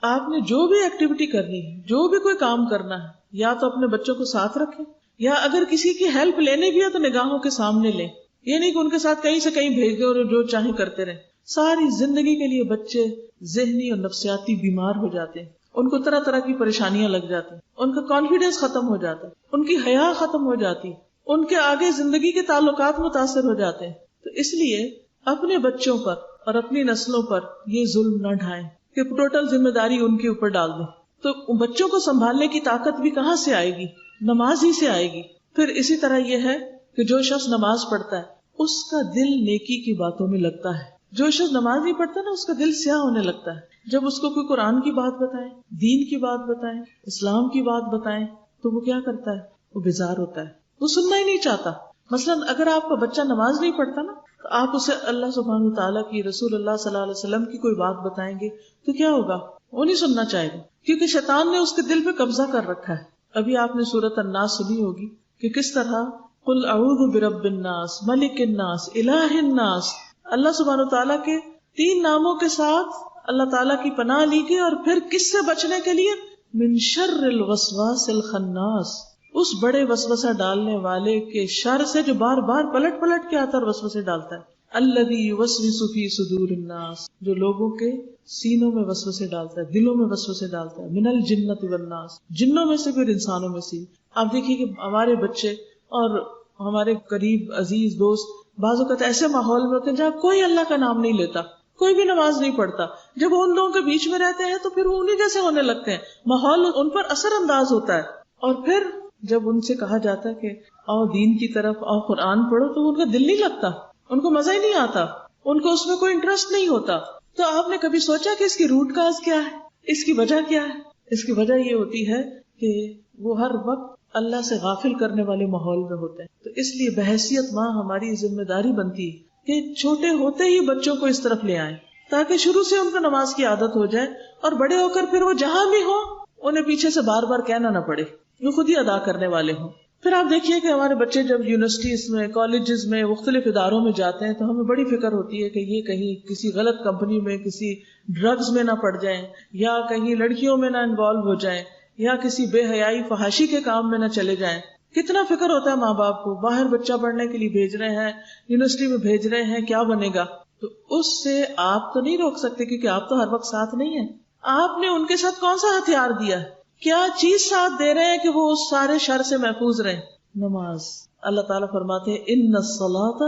آپ نے جو بھی ایکٹیویٹی کرنی ہے، جو بھی کوئی کام کرنا ہے، یا تو اپنے بچوں کو ساتھ رکھیں، یا اگر کسی کی ہیلپ لینے بھی ہو تو نگاہوں کے سامنے لیں، یہ نہیں کہ ان کے ساتھ کہیں سے کہیں بھیج دیں اور جو چاہیں کرتے رہیں۔ ساری زندگی کے لیے بچے ذہنی اور نفسیاتی بیمار ہو جاتے ہیں، ان کو طرح طرح کی پریشانیاں لگ جاتی ہیں، ان کا کانفیڈینس ختم ہو جاتا ہے، ان کی حیا ختم ہو جاتی، ان کے آگے زندگی کے تعلقات متاثر ہو جاتے ہیں. تو اس لیے اپنے بچوں پر اور اپنی نسلوں پر یہ ظلم نہ ڈھائیں کہ ٹوٹل ذمہ داری ان کے اوپر ڈال دیں. تو بچوں کو سنبھالنے کی طاقت بھی کہاں سے آئے گی؟ نماز ہی سے آئے گی. پھر اسی طرح یہ ہے کہ جو شخص نماز پڑھتا ہے اس کا دل نیکی کی باتوں میں لگتا ہے. جو شخص نماز نہیں پڑھتا نا اس کا دل سیاہ ہونے لگتا ہے. جب اس کو کوئی قرآن کی بات بتائے، دین کی بات بتائے، اسلام کی بات بتائیں تو وہ کیا کرتا ہے؟ وہ بیزار ہوتا ہے، وہ سننا ہی نہیں چاہتا. مثلا اگر آپ کا بچہ نماز نہیں پڑھتا نا تو آپ اسے اللہ سبحانہ تعالیٰ کی، رسول اللہ صلی اللہ علیہ وسلم کی کوئی بات بتائیں گے تو کیا ہوگا؟ وہ نہیں سننا چاہے گا، کیونکہ شیطان نے اس کے دل پہ قبضہ کر رکھا ہے. ابھی آپ نے سورۃ الناس سنی ہوگی کہ کس طرح قل اعوذ برب الناس ملک الناس الہ الناس، اللہ سبحانہ تعالیٰ کے 3 ناموں کے ساتھ اللہ تعالیٰ کی پناہ لی گئی. اور پھر کس سے بچنے کے لیے؟ من شر الوسواس الخناس، اس بڑے وسوسہ ڈالنے والے کے شر سے جو بار بار پلٹ پلٹ کے آتا اور وسوسے ڈالتا ہے. الذی یوسوس فی صدور الناس، جو لوگوں کے سینوں میں وسوسے ڈالتا ہے، دلوں میں وسوسے ڈالتا ہے. من الجنۃ والناس، جنوں میں سے بھی اور انسانوں میں سے. آپ دیکھیے کہ ہمارے بچے اور ہمارے قریب عزیز دوست بعض اوقات ایسے ماحول میں ہوتے ہیں جہاں کوئی اللہ کا نام نہیں لیتا، کوئی بھی نماز نہیں پڑھتا. جب وہ ان لوگوں کے بیچ میں رہتے ہیں تو پھر وہ انہیں جیسے ہونے لگتے ہیں، ماحول ان پر اثر انداز ہوتا ہے. اور پھر جب ان سے کہا جاتا ہے کہ آؤ دین کی طرف، آؤ قرآن پڑھو، تو ان کا دل نہیں لگتا، ان کو مزہ ہی نہیں آتا، ان کو اس میں کوئی انٹرسٹ نہیں ہوتا. تو آپ نے کبھی سوچا کہ اس کی روٹ کاز کیا ہے؟ اس کی وجہ کیا ہے؟ اس کی وجہ یہ ہوتی ہے کہ وہ ہر وقت اللہ سے غافل کرنے والے ماحول میں ہوتے ہیں. تو اس لیے بحیثیت ماں ہماری ذمہ داری بنتی ہے کہ چھوٹے ہوتے ہی بچوں کو اس طرف لے آئیں تاکہ شروع سے ان کو نماز کی عادت ہو جائے، اور بڑے ہو کر پھر وہ جہاں بھی ہو انہیں پیچھے سے بار بار کہنا نہ پڑے، وہ خود ہی ادا کرنے والے ہوں. پھر آپ دیکھیے کہ ہمارے بچے جب یونیورسٹیز میں، کالجز میں، مختلف اداروں میں جاتے ہیں تو ہمیں بڑی فکر ہوتی ہے کہ یہ کہیں کسی غلط کمپنی میں، کسی ڈرگز میں نہ پڑ جائیں، یا کہیں لڑکیوں میں نہ انوالو ہو جائیں، یا کسی بے حیائی فحاشی کے کام میں نہ چلے جائیں. کتنا فکر ہوتا ہے ماں باپ کو، باہر بچہ پڑھنے کے لیے بھیج رہے ہیں، یونیورسٹی میں بھیج رہے ہیں، کیا بنے گا؟ تو اس سے آپ تو نہیں روک سکتے کیونکہ آپ تو ہر وقت ساتھ نہیں ہیں. آپ نے ان کے ساتھ کون سا ہتھیار دیا ہے؟ کیا چیز ساتھ دے رہے ہیں کہ وہ اس سارے شر سے محفوظ رہیں؟ نماز. اللہ تعالیٰ فرماتے ہیں ان الصلاۃ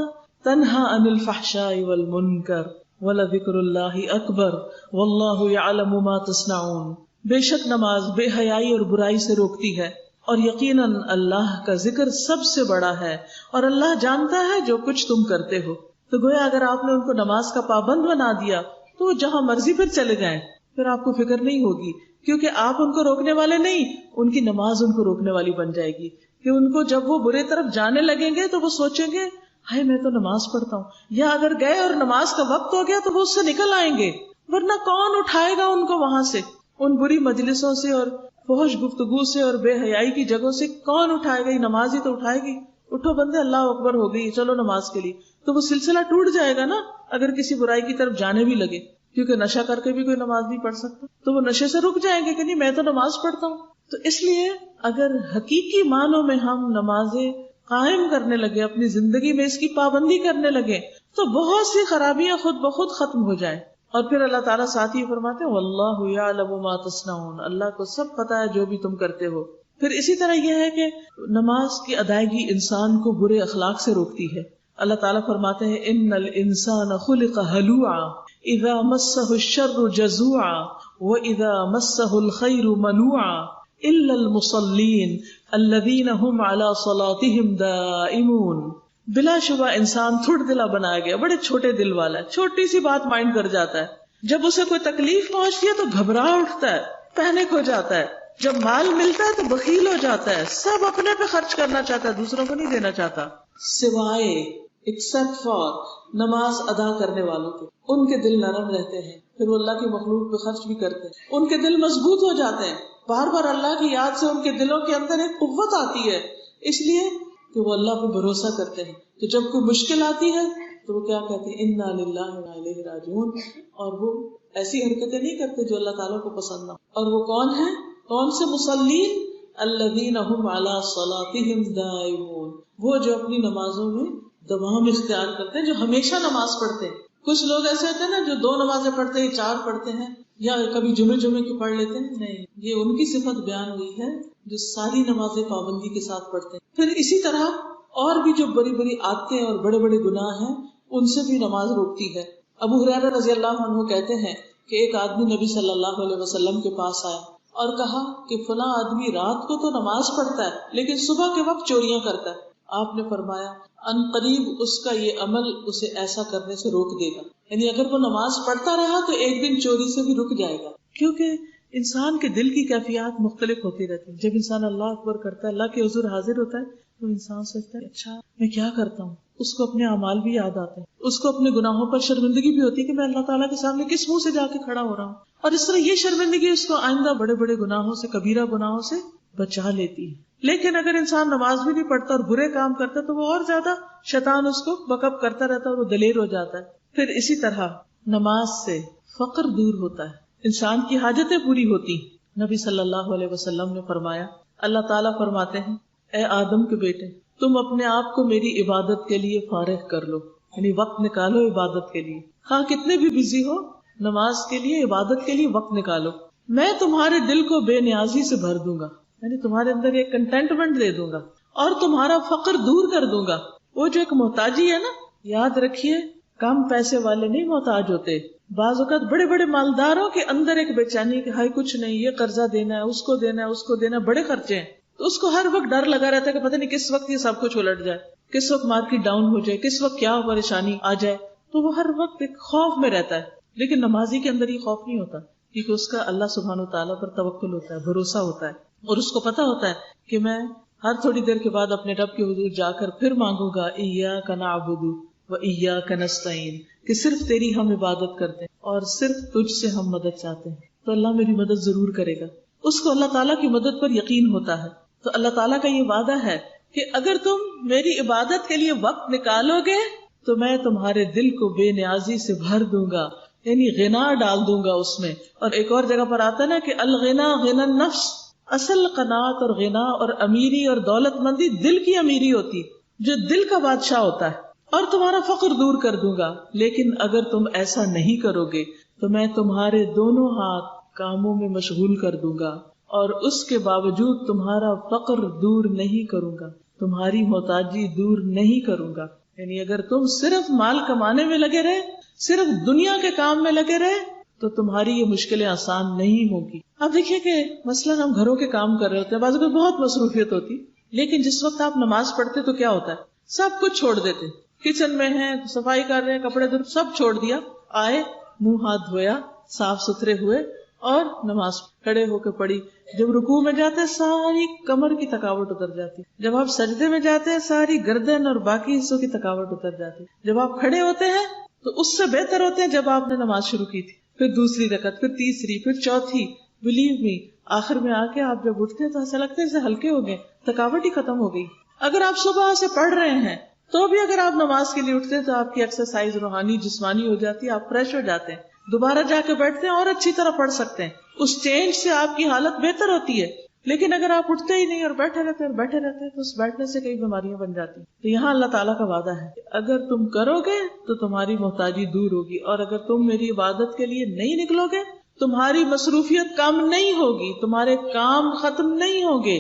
تنہی عن الفحشاء والمنکر ولذکر اللہ اکبر واللہ یعلم ما تصنعون. بے شک نماز بے حیائی اور برائی سے روکتی ہے، اور یقیناً اللہ کا ذکر سب سے بڑا ہے، اور اللہ جانتا ہے جو کچھ تم کرتے ہو. تو گویا اگر آپ نے ان کو نماز کا پابند بنا دیا تو وہ جہاں مرضی پھر چلے جائیں، پھر آپ کو فکر نہیں ہوگی، کیونکہ آپ ان کو روکنے والے نہیں، ان کی نماز ان کو روکنے والی بن جائے گی. کہ ان کو جب وہ برے طرف جانے لگیں گے تو وہ سوچیں گے ہائے میں تو نماز پڑھتا ہوں، یا اگر گئے اور نماز کا وقت ہو گیا تو وہ اس سے نکل آئیں گے. ورنہ کون اٹھائے گا ان کو وہاں سے، ان بری مجلسوں سے اور فحش گفتگو سے اور بے حیائی کی جگہوں سے کون اٹھائے گا؟ نماز ہی تو اٹھائے گی. اٹھو بندے، اللہ اکبر ہو گئی، چلو نماز کے لیے. تو وہ سلسلہ ٹوٹ جائے گا نا اگر کسی برائی کی طرف جانے بھی لگے، کیونکہ نشہ کر کے بھی کوئی نماز نہیں پڑھ سکتا، تو وہ نشے سے رک جائیں گے کہ نہیں میں تو نماز پڑھتا ہوں. تو اس لیے اگر حقیقی معنوں میں ہم نمازیں قائم کرنے لگے، اپنی زندگی میں اس کی پابندی کرنے لگے، تو بہت سی خرابیاں خود بخود ختم ہو جائیں. اور پھر اللہ تعالیٰ ساتھ ہی فرماتے ہیں واللہ یعلم ما تصنعون، اللہ کو سب پتا ہے جو بھی تم کرتے ہو. پھر اسی طرح یہ ہے کہ نماز کی ادائیگی انسان کو برے اخلاق سے روکتی ہے. اللہ تعالیٰ فرماتے ہیں ان الانسان خلق ہلوعا اذا مسہ الشر جزوعا واذا مسہ الخیر منوعا الا المصلین الذین هم علی صلاتهم دائمون. بلا شبہ انسان تھوڑ دلا بنایا گیا، بڑے چھوٹے دل والا ہے، چھوٹی سی بات مائنڈ کر جاتا ہے. جب اسے کوئی تکلیف پہنچتی ہے تو گھبرا اٹھتا ہے، پینک ہو جاتا ہے. جب مال ملتا ہے تو بخیل ہو جاتا ہے، سب اپنے پہ خرچ کرنا چاہتا ہے، دوسروں کو نہیں دینا چاہتا. سوائے ایکسپٹ فار نماز ادا کرنے والوں کے، ان کے دل نرم رہتے ہیں، پھر وہ اللہ کی مخلوق پہ خرچ بھی کرتے ہیں، ان کے دل مضبوط ہو جاتے ہیں. بار بار اللہ کی یاد سے ان کے دلوں کے اندر ایک قوت آتی ہے، اس لیے کہ وہ اللہ پہ بھروسہ کرتے ہیں. تو جب کوئی مشکل آتی ہے تو وہ کیا کہتے ہیں انا للہ وانا الیہ راجعون، اور وہ ایسی حرکتیں نہیں کرتے جو اللہ تعالیٰ کو پسند نہ. اور وہ کون ہیں؟ کون سے مصلین؟ الذین هم علی صلاتهم دائمون، وہ جو اپنی نمازوں میں دوام اختیار کرتے ہیں، جو ہمیشہ نماز پڑھتے ہیں. کچھ لوگ ایسے ہوتے ہیں نا جو 2 نمازیں پڑھتے ہیں، 4 پڑھتے ہیں، یا کبھی جمعے کی پڑھ لیتے ہیں، نہیں، یہ ان کی صفت بیان ہوئی ہے جو ساری نمازیں پابندی کے ساتھ پڑھتے ہیں۔ پھر اسی طرح اور بھی جو بڑی بڑی عادتیں اور بڑے بڑے گناہ ہیں ان سے بھی نماز روکتی ہے۔ ابو ہریرہ رضی اللہ عنہ کہتے ہیں کہ ایک آدمی نبی صلی اللہ علیہ وسلم کے پاس آیا اور کہا کہ فلاں آدمی رات کو تو نماز پڑھتا ہے لیکن صبح کے وقت چوریاں کرتا ہے۔ آپ نے فرمایا ان قریب اس کا یہ عمل اسے ایسا کرنے سے روک دے گا، یعنی اگر وہ نماز پڑھتا رہا تو ایک دن چوری سے بھی رک جائے گا، کیونکہ انسان کے دل کی کیفیات مختلف ہوتی رہتی ہیں۔ جب انسان اللہ اکبر کرتا ہے، اللہ کے حضور حاضر ہوتا ہے، تو انسان سوچتا ہے اچھا میں کیا کرتا ہوں، اس کو اپنے اعمال بھی یاد آتے ہیں، اس کو اپنے گناہوں پر شرمندگی بھی ہوتی ہے کہ میں اللہ تعالیٰ کے سامنے کس منہ سے جا کے کھڑا ہو رہا ہوں، اور اس طرح یہ شرمندگی اس کو آئندہ بڑے بڑے گناہوں سے، کبیرہ گناہوں سے بچا لیتی ہے۔ لیکن اگر انسان نماز بھی نہیں پڑھتا اور برے کام کرتا تو وہ اور زیادہ شیطان اس کو بکپ کرتا رہتا ہے اور وہ دلیر ہو جاتا ہے۔ پھر اسی طرح نماز سے فقر دور ہوتا ہے، انسان کی حاجتیں پوری ہوتی۔ نبی صلی اللہ علیہ وسلم نے فرمایا، اللہ تعالیٰ فرماتے ہیں اے آدم کے بیٹے تم اپنے آپ کو میری عبادت کے لیے فارغ کر لو، یعنی وقت نکالو عبادت کے لیے، ہاں کتنے بھی بزی ہو نماز کے لیے، عبادت کے لیے وقت نکالو، میں تمہارے دل کو بے نیازی سے بھر دوں گا، یعنی تمہارے اندر ایک کنٹینٹمنٹ دے دوں گا اور تمہارا فقر دور کر دوں گا۔ وہ جو ایک محتاجی ہے نا، یاد رکھیے کم پیسے والے نہیں محتاج ہوتے، بعض اوقات بڑے بڑے مالداروں کے اندر ایک بے چینی کہ ہائی کچھ نہیں، یہ قرضہ دینا ہے، اس کو دینا ہے، اس کو دینا ہے، بڑے خرچے ہیں، تو اس کو ہر وقت ڈر لگا رہتا ہے کہ پتہ نہیں کس وقت یہ سب کچھ الٹ جائے، کس وقت مارکیٹ ڈاؤن ہو جائے، کس وقت کیا پریشانی آ جائے، تو وہ ہر وقت ایک خوف میں رہتا ہے۔ لیکن نمازی کے اندر یہ خوف نہیں ہوتا، کیونکہ اس کا اللہ سبحانہ وتعالیٰ پر توکل ہوتا ہے، بھروسہ ہوتا ہے، اور اس کو پتا ہوتا ہے کہ میں ہر تھوڑی دیر کے بعد اپنے رب کے حضور جا کر پھر مانگوں گا ایاک نعبد و ایاک نستعین، کہ صرف تیری ہم عبادت کرتے ہیں اور صرف تجھ سے ہم مدد چاہتے ہیں، تو اللہ میری مدد ضرور کرے گا۔ اس کو اللہ تعالیٰ کی مدد پر یقین ہوتا ہے۔ تو اللہ تعالیٰ کا یہ وعدہ ہے کہ اگر تم میری عبادت کے لیے وقت نکالو گے تو میں تمہارے دل کو بے نیازی سے بھر دوں گا، یعنی غنا ڈال دوں گا اس میں۔ اور ایک اور جگہ پر آتا ہے نا کہ الغنا غنا النفس، اصل قناعت اور غنا اور امیری اور دولت مندی دل کی امیری ہوتی، جو دل کا بادشاہ ہوتا ہے، اور تمہارا فقر دور کر دوں گا۔ لیکن اگر تم ایسا نہیں کرو گے تو میں تمہارے دونوں ہاتھ کاموں میں مشغول کر دوں گا، اور اس کے باوجود تمہارا فقر دور نہیں کروں گا، تمہاری محتاجی دور نہیں کروں گا۔ یعنی اگر تم صرف مال کمانے میں لگے رہے، صرف دنیا کے کام میں لگے رہے، تو تمہاری یہ مشکلیں آسان نہیں ہوگی۔ اب دیکھیے کہ مثلاً ہم گھروں کے کام کر رہے ہوتے ہیں، بعض اوقات بہت مصروفیت ہوتی، لیکن جس وقت آپ نماز پڑھتے تو کیا ہوتا ہے، سب کچھ چھوڑ دیتے، کچن میں ہیں، صفائی کر رہے ہیں، کپڑے دھو، سب چھوڑ دیا، آئے، منہ ہاتھ دھویا، صاف ستھرے ہوئے اور نماز کھڑے ہو کے پڑھی۔ جب رکوع میں جاتے ہیں ساری کمر کی تھکاوٹ اتر جاتی، جب آپ سجدے میں جاتے ہیں ساری گردن اور باقی حصوں کی تھکاوٹ اتر جاتی، جب آپ کھڑے ہوتے ہیں تو اس سے بہتر ہوتے ہیں جب آپ نے نماز شروع کی تھی، پھر دوسری رکعت، پھر تیسری، پھر چوتھی۔ بلیو می، آخر میں آ کے آپ جب اٹھتے ہیں تو ایسا لگتا ہے جیسے ہلکے ہو گئے، تھکاوٹ ہی ختم ہو گئی۔ اگر آپ صبح سے پڑھ رہے ہیں تو بھی اگر آپ نماز کے لیے اٹھتے ہیں تو آپ کی ایکسرسائز روحانی جسمانی ہو جاتی ہے، آپ فریش ہو جاتے ہیں، دوبارہ جا کے بیٹھتے ہیں اور اچھی طرح پڑھ سکتے ہیں، اس چینج سے آپ کی حالت بہتر ہوتی ہے۔ لیکن اگر آپ اٹھتے ہی نہیں اور بیٹھے رہتے ہیں اور بیٹھے رہتے ہیں تو اس بیٹھنے سے کئی بیماریاں بن جاتی ہیں۔ تو یہاں اللہ تعالیٰ کا وعدہ ہے کہ اگر تم کرو گے تو تمہاری محتاجی دور ہوگی، اور اگر تم میری عبادت کے لیے نہیں نکلو گے تمہاری مصروفیت کم نہیں ہوگی، تمہارے کام ختم نہیں ہوں گے،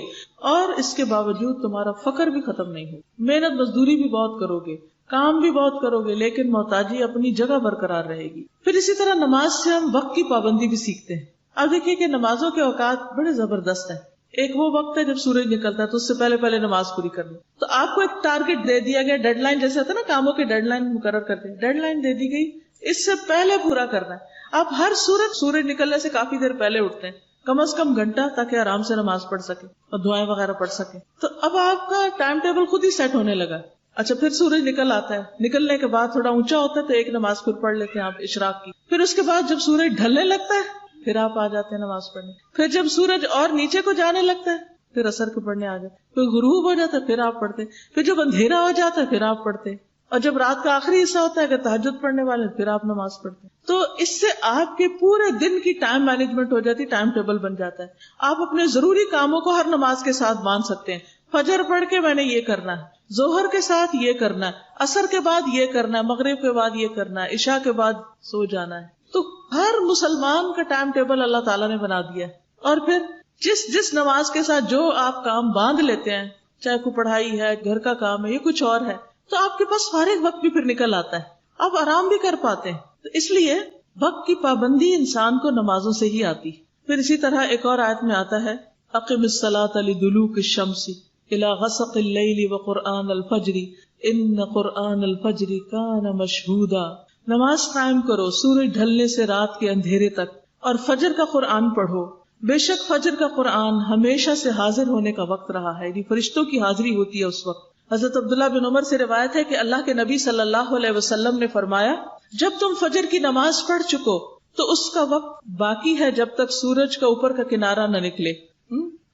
اور اس کے باوجود تمہارا فقر بھی ختم نہیں ہوگا۔ محنت مزدوری بھی بہت کرو گے، کام بھی بہت کرو گے، لیکن محتاجی اپنی جگہ برقرار رہے گی۔ پھر اسی طرح نماز سے ہم وقت کی پابندی بھی سیکھتے ہیں۔ اب دیکھیے کہ نمازوں کے اوقات بڑے زبردست ہیں۔ ایک وہ وقت ہے جب سورج نکلتا ہے تو اس سے پہلے پہلے نماز پوری کرنی، تو آپ کو ایک ٹارگٹ دے دیا گیا، ڈیڈ لائن جیسے ہوتا ہے نا، کاموں کی ڈیڈ لائن مقرر کرتے ہیں، ڈیڈ لائن دے دی گئی، اس سے پہلے پورا کرنا ہے۔ آپ ہر سورج نکلنے سے کافی دیر پہلے اٹھتے ہیں، کم از کم گھنٹہ، تاکہ آرام سے نماز پڑھ سکے اور دعائیں وغیرہ پڑھ سکے۔ تو اب آپ کا ٹائم ٹیبل خود ہی سیٹ ہونے لگا۔ اچھا، پھر سورج نکل آتا ہے، نکلنے کے بعد تھوڑا اونچا ہوتا ہے تو ایک نماز پھر پڑھ لیتے ہیں آپ اشراق کی، پھر اس کے بعد جب سورج ڈھلنے لگتا ہے پھر آپ آ جاتے ہیں نماز پڑھنے، پھر جب سورج اور نیچے کو جانے لگتا ہے پھر عصر کے پڑھنے آ جاتے، پھر غروب ہو جاتا ہے پھر آپ پڑھتے، پھر جب اندھیرا ہو جاتا ہے پھر آپ پڑھتے، اور جب رات کا آخری حصہ ہوتا ہے اگر تہجد پڑھنے والے پھر آپ نماز پڑھتے۔ تو اس سے آپ کے پورے دن کی ٹائم مینجمنٹ ہو جاتی، ٹائم ٹیبل بن جاتا ہے، آپ اپنے ضروری کاموں کو ہر نماز کے ساتھ باندھ سکتے ہیں۔ فجر پڑھ کے میں نے یہ کرنا ہے، ظہر کے ساتھ یہ کرنا ہے، عصر کے بعد یہ کرنا ہے، مغرب کے بعد یہ کرنا ہے، عشاء کے بعد سو جانا ہے۔ تو ہر مسلمان کا ٹائم ٹیبل اللہ تعالیٰ نے بنا دیا ہے، اور پھر جس نماز کے ساتھ جو آپ کام باندھ لیتے ہیں، چاہے کوئی پڑھائی ہے، گھر کا کام ہے، یا کچھ اور ہے، تو آپ کے پاس فارغ وقت بھی پھر نکل آتا ہے، آپ آرام بھی کر پاتے ہیں. تو اس لیے وقت کی پابندی انسان کو نمازوں سے ہی آتی. پھر اسی طرح ایک اور آیت میں آتا ہے اقم الصلاۃ لدلوک الشمس الی غسق اللیل وقرآن الفجر ان قرآن الفجر کان مشہودا. نماز قائم کرو سورج ڈھلنے سے رات کے اندھیرے تک، اور فجر کا قرآن پڑھو، بے شک فجر کا قرآن ہمیشہ سے حاضر ہونے کا وقت رہا ہے. یہ فرشتوں کی حاضری ہوتی ہے اس وقت. حضرت عبداللہ بن عمر سے روایت ہے کہ اللہ کے نبی صلی اللہ علیہ وسلم نے فرمایا، جب تم فجر کی نماز پڑھ چکو تو اس کا وقت باقی ہے جب تک سورج کا اوپر کا کنارہ نہ نکلے.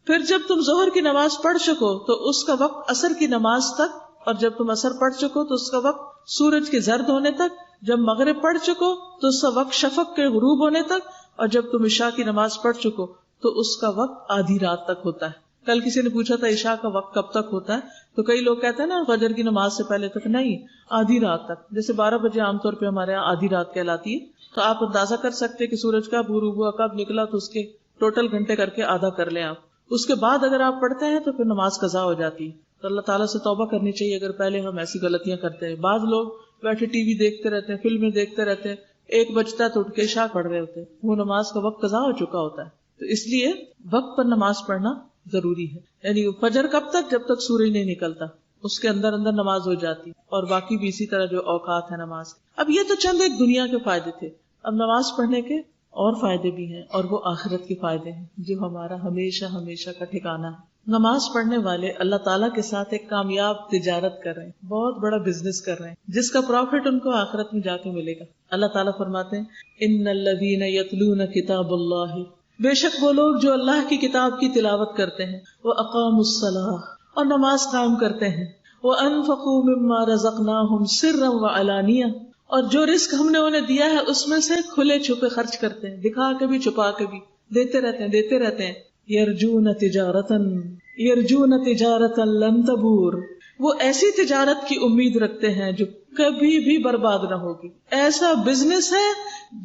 پھر جب تم ظہر کی نماز پڑھ چکو تو اس کا وقت عصر کی نماز تک، اور جب تم عصر پڑھ چکو تو اس کا وقت سورج کے زرد ہونے تک. جب مغرب پڑھ چکو تو اس کا وقت شفق کے غروب ہونے تک، اور جب تم عشاء کی نماز پڑھ چکو تو اس کا وقت آدھی رات تک ہوتا ہے. کل کسی نے پوچھا تھا عشاء کا وقت کب تک ہوتا ہے، تو کئی لوگ کہتے ہیں نا فجر کی نماز سے پہلے تک. نہیں، آدھی رات تک. جیسے 12 بجے عام طور پہ ہمارے یہاں آدھی رات کہلاتی ہے، تو آپ اندازہ کر سکتے کہ سورج کب غروب ہوا کب نکلا، تو اس کے ٹوٹل گھنٹے کر کے آدھا کر لیں آپ. اس کے بعد اگر آپ پڑھتے ہیں تو پھر نماز قضا ہو جاتی ہے. تو اللہ تعالیٰ سے توبہ کرنی چاہیے اگر پہلے ہم ایسی غلطیاں کرتے ہیں. بعض لوگ بیٹھے ٹی وی دیکھتے رہتے ہیں، فلمیں دیکھتے رہتے ہیں، 1 بجتا ہے تو اٹھ کے عشاء پڑھ رہے ہوتے ہیں، وہ نماز کا وقت قضا ہو چکا ہوتا ہے. تو اس لیے وقت پر نماز پڑھنا ضروری ہے. یعنی فجر کب تک؟ جب تک سورج نہیں نکلتا، اس کے اندر اندر نماز ہو جاتی، اور باقی بھی اسی طرح جو اوقات ہے نماز. اب یہ تو چند ایک دنیا کے فائدے تھے. اب نماز پڑھنے کے اور فائدے بھی ہیں، اور وہ آخرت کے فائدے ہیں جو ہمارا ہمیشہ ہمیشہ کا ٹھکانہ ہے. نماز پڑھنے والے اللہ تعالیٰ کے ساتھ ایک کامیاب تجارت کر رہے ہیں، بہت بڑا بزنس کر رہے ہیں، جس کا پروفٹ ان کو آخرت میں جا کے ملے گا. اللہ تعالیٰ فرماتے ہیں ان الذین یتلون کتاب اللہ، بے شک وہ لوگ جو اللہ کی کتاب کی تلاوت کرتے ہیں، وَأَقَامُوا الصَّلَاةَ، اور نماز قائم کرتے ہیں، وَأَنفَقُوا مِمَّا رَزَقْنَاهُمْ سِرًّا وَعَلَانِيَةً، اور جو رزق ہم نے انہیں دیا ہے اس میں سے کھلے چھپے خرچ کرتے ہیں، دکھا کے بھی چھپا کے بھی دیتے رہتے ہیں. یرجون تجارتا لن تبور، وہ ایسی تجارت کی امید رکھتے ہیں جو کبھی بھی برباد نہ ہوگی. ایسا بزنس ہے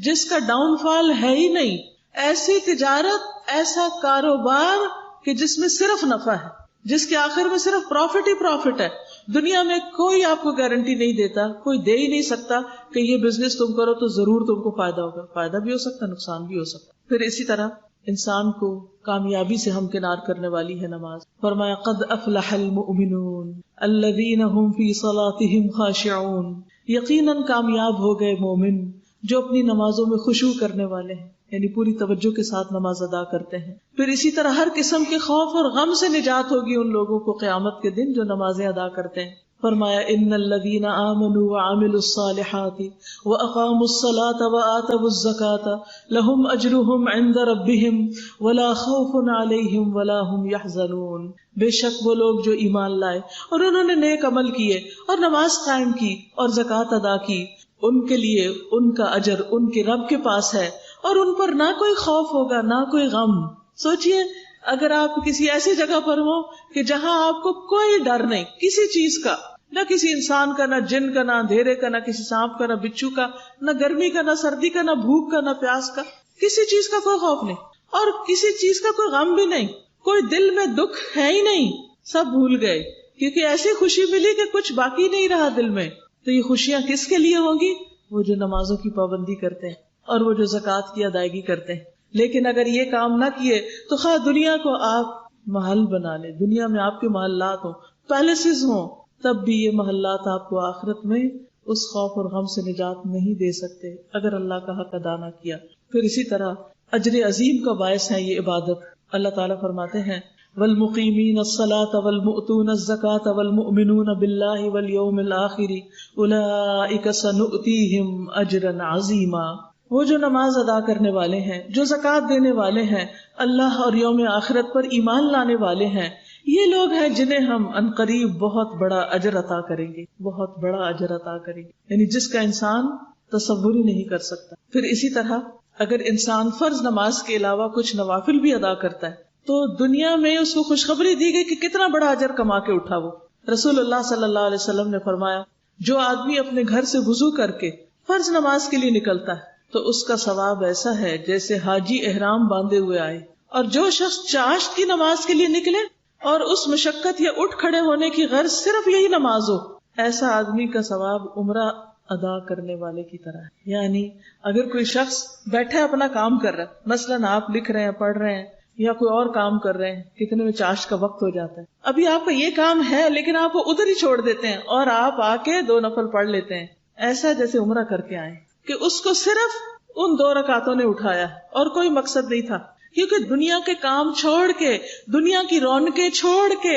جس کا ڈاؤن فال ہے ہی نہیں، ایسی تجارت، ایسا کاروبار کہ جس میں صرف نفع ہے، جس کے آخر میں صرف پروفٹ ہی پروفٹ ہے. دنیا میں کوئی آپ کو گارنٹی نہیں دیتا، کوئی دے ہی نہیں سکتا کہ یہ بزنس تم کرو تو ضرور تم کو فائدہ ہوگا. فائدہ بھی ہو سکتا، نقصان بھی ہو سکتا. پھر اسی طرح انسان کو کامیابی سے ہمکنار کرنے والی ہے نماز. فرمایا قد افلح المؤمنون الذین هم فی صلاتهم خاشعون، یقیناً کامیاب ہو گئے مومن جو اپنی نمازوں میں خشوع کرنے والے ہیں، یعنی پوری توجہ کے ساتھ نماز ادا کرتے ہیں. پھر اسی طرح ہر قسم کے خوف اور غم سے نجات ہوگی ان لوگوں کو قیامت کے دن جو نمازیں ادا کرتے ہیں. فرمایا ان الذین آمنوا وعملوا الصالحات واقاموا الصلاة وآتوا الزکاة لهم اجرهم عند ربهم ولا خوف علیہم ولا هم يحزنون، بے شک وہ لوگ جو ایمان لائے اور انہوں نے نیک عمل کیے اور نماز قائم کی اور زکوٰۃ ادا کی، ان کے لیے ان کا اجر ان کے رب کے پاس ہے، اور ان پر نہ کوئی خوف ہوگا نہ کوئی غم. سوچئے اگر آپ کسی ایسی جگہ پر ہو کہ جہاں آپ کو کوئی ڈر نہیں کسی چیز کا، نہ کسی انسان کا، نہ جن کا، نہ اندھیرے کا، نہ کسی سانپ کا، نہ بچھو کا، نہ گرمی کا، نہ سردی کا، نہ بھوک کا، نہ پیاس کا، کسی چیز کا کوئی خوف نہیں، اور کسی چیز کا کوئی غم بھی نہیں، کوئی دل میں دکھ ہے ہی نہیں، سب بھول گئے کیونکہ ایسی خوشی ملی کہ کچھ باقی نہیں رہا دل میں. تو یہ خوشیاں کس کے لیے ہوں گی؟ وہ جو نمازوں کی پابندی کرتے ہیں اور وہ جو زکوٰۃ کی ادائیگی کرتے ہیں. لیکن اگر یہ کام نہ کیے تو خواہ دنیا کو آپ محل بنا لیں، دنیا میں آپ کے محلات ہوں، پیلسز ہوں، تب بھی یہ محلات آپ کو آخرت میں اس خوف اور غم سے نجات نہیں دے سکتے اگر اللہ کا حق ادا نہ کیا. پھر اسی طرح اجر عظیم کا باعث ہے یہ عبادت. اللہ تعالیٰ فرماتے ہیں والمقیمین الصلاة والمؤتون الزکاة والمؤمنون باللہ والیوم الآخر اولئک سنؤتیہم اجرا عظیما، وہ جو نماز ادا کرنے والے ہیں، جو زکوٰۃ دینے والے ہیں، اللہ اور یوم آخرت پر ایمان لانے والے ہیں، یہ لوگ ہیں جنہیں ہم عنقریب بہت بڑا اجر عطا کریں گے، بہت بڑا اجر عطا کریں گے، یعنی جس کا انسان تصور ہی نہیں کر سکتا. پھر اسی طرح اگر انسان فرض نماز کے علاوہ کچھ نوافل بھی ادا کرتا ہے تو دنیا میں اس کو خوشخبری دی گئی کہ کتنا بڑا اجر کما کے اٹھا. وہ رسول اللہ صلی اللہ علیہ وسلم نے فرمایا جو آدمی اپنے گھر سے وضو کر کے فرض نماز کے لیے نکلتا ہے تو اس کا ثواب ایسا ہے جیسے حاجی احرام باندھے ہوئے آئے. اور جو شخص چاشت کی نماز کے لیے نکلے اور اس مشقت یا اٹھ کھڑے ہونے کی غرض صرف یہی نماز ہو، ایسا آدمی کا ثواب عمرہ ادا کرنے والے کی طرح ہے. یعنی اگر کوئی شخص بیٹھے اپنا کام کر رہا ہے، مثلاً آپ لکھ رہے ہیں، پڑھ رہے ہیں یا کوئی اور کام کر رہے ہیں، کتنے میں چاشت کا وقت ہو جاتا ہے، ابھی آپ کا یہ کام ہے لیکن آپ وہ ادھر ہی چھوڑ دیتے ہیں اور آپ آ کے 2 نفل پڑھ لیتے ہیں. ایسا جیسے عمرہ کر کے آئے کہ اس کو صرف ان 2 رکعتوں نے اٹھایا اور کوئی مقصد نہیں تھا. کیونکہ دنیا کے کام چھوڑ کے، دنیا کی رونقیں چھوڑ کے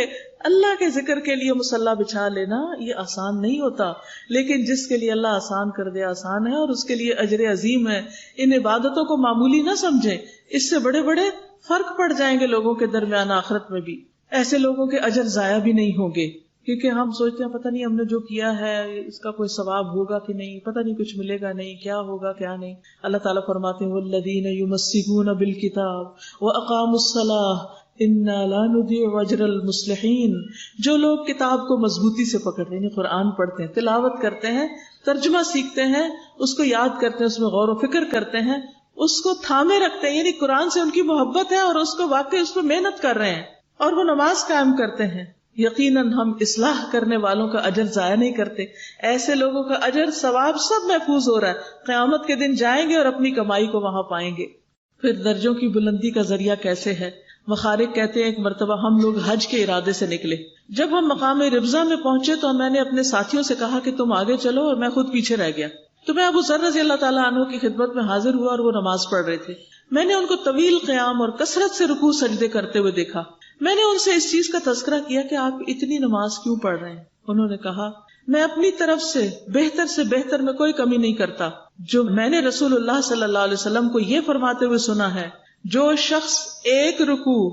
اللہ کے ذکر کے لیے مصلی بچھا لینا یہ آسان نہیں ہوتا. لیکن جس کے لیے اللہ آسان کر دے آسان ہے، اور اس کے لیے اجر عظیم ہے. ان عبادتوں کو معمولی نہ سمجھیں، اس سے بڑے بڑے فرق پڑ جائیں گے لوگوں کے درمیان آخرت میں بھی. ایسے لوگوں کے اجر ضائع بھی نہیں ہوں گے، کیونکہ ہم سوچتے ہیں پتہ نہیں ہم نے جو کیا ہے اس کا کوئی ثواب ہوگا کہ نہیں، پتہ نہیں کچھ ملے گا نہیں، کیا ہوگا کیا نہیں. اللہ تعالیٰ فرماتے ہیں والذین یمسکون بالکتاب واقاموا الصلاۃ انا لا نضیع اجر المصلحین. جو لوگ کتاب کو مضبوطی سے پکڑتے ہیں، یعنی قرآن پڑھتے ہیں، تلاوت کرتے ہیں، ترجمہ سیکھتے ہیں، اس کو یاد کرتے ہیں، اس میں غور و فکر کرتے ہیں، اس کو تھامے رکھتے ہیں، یعنی قرآن سے ان کی محبت ہے اور اس کو واقعی اس پہ محنت کر رہے ہیں، اور وہ نماز قائم کرتے ہیں، یقیناً ہم اصلاح کرنے والوں کا اجر ضائع نہیں کرتے. ایسے لوگوں کا اجر ثواب سب محفوظ ہو رہا ہے، قیامت کے دن جائیں گے اور اپنی کمائی کو وہاں پائیں گے. پھر درجوں کی بلندی کا ذریعہ کیسے ہے؟ مخارق کہتے ہیں ایک مرتبہ ہم لوگ حج کے ارادے سے نکلے. جب ہم مقام ربضہ میں پہنچے تو میں نے اپنے ساتھیوں سے کہا کہ تم آگے چلو، اور میں خود پیچھے رہ گیا. تو میں ابو ذر رضی اللہ تعالیٰ عنہ کی خدمت میں حاضر ہوا اور وہ نماز پڑھ رہے تھے. میں نے ان کو طویل قیام اور کثرت سے رکوع سجدے کرتے ہوئے دیکھا. میں نے ان سے اس چیز کا تذکرہ کیا کہ آپ اتنی نماز کیوں پڑھ رہے ہیں؟ انہوں نے کہا میں اپنی طرف سے بہتر میں کوئی کمی نہیں کرتا. جو میں نے رسول اللہ صلی اللہ علیہ وسلم کو یہ فرماتے ہوئے سنا ہے، جو شخص ایک رکوع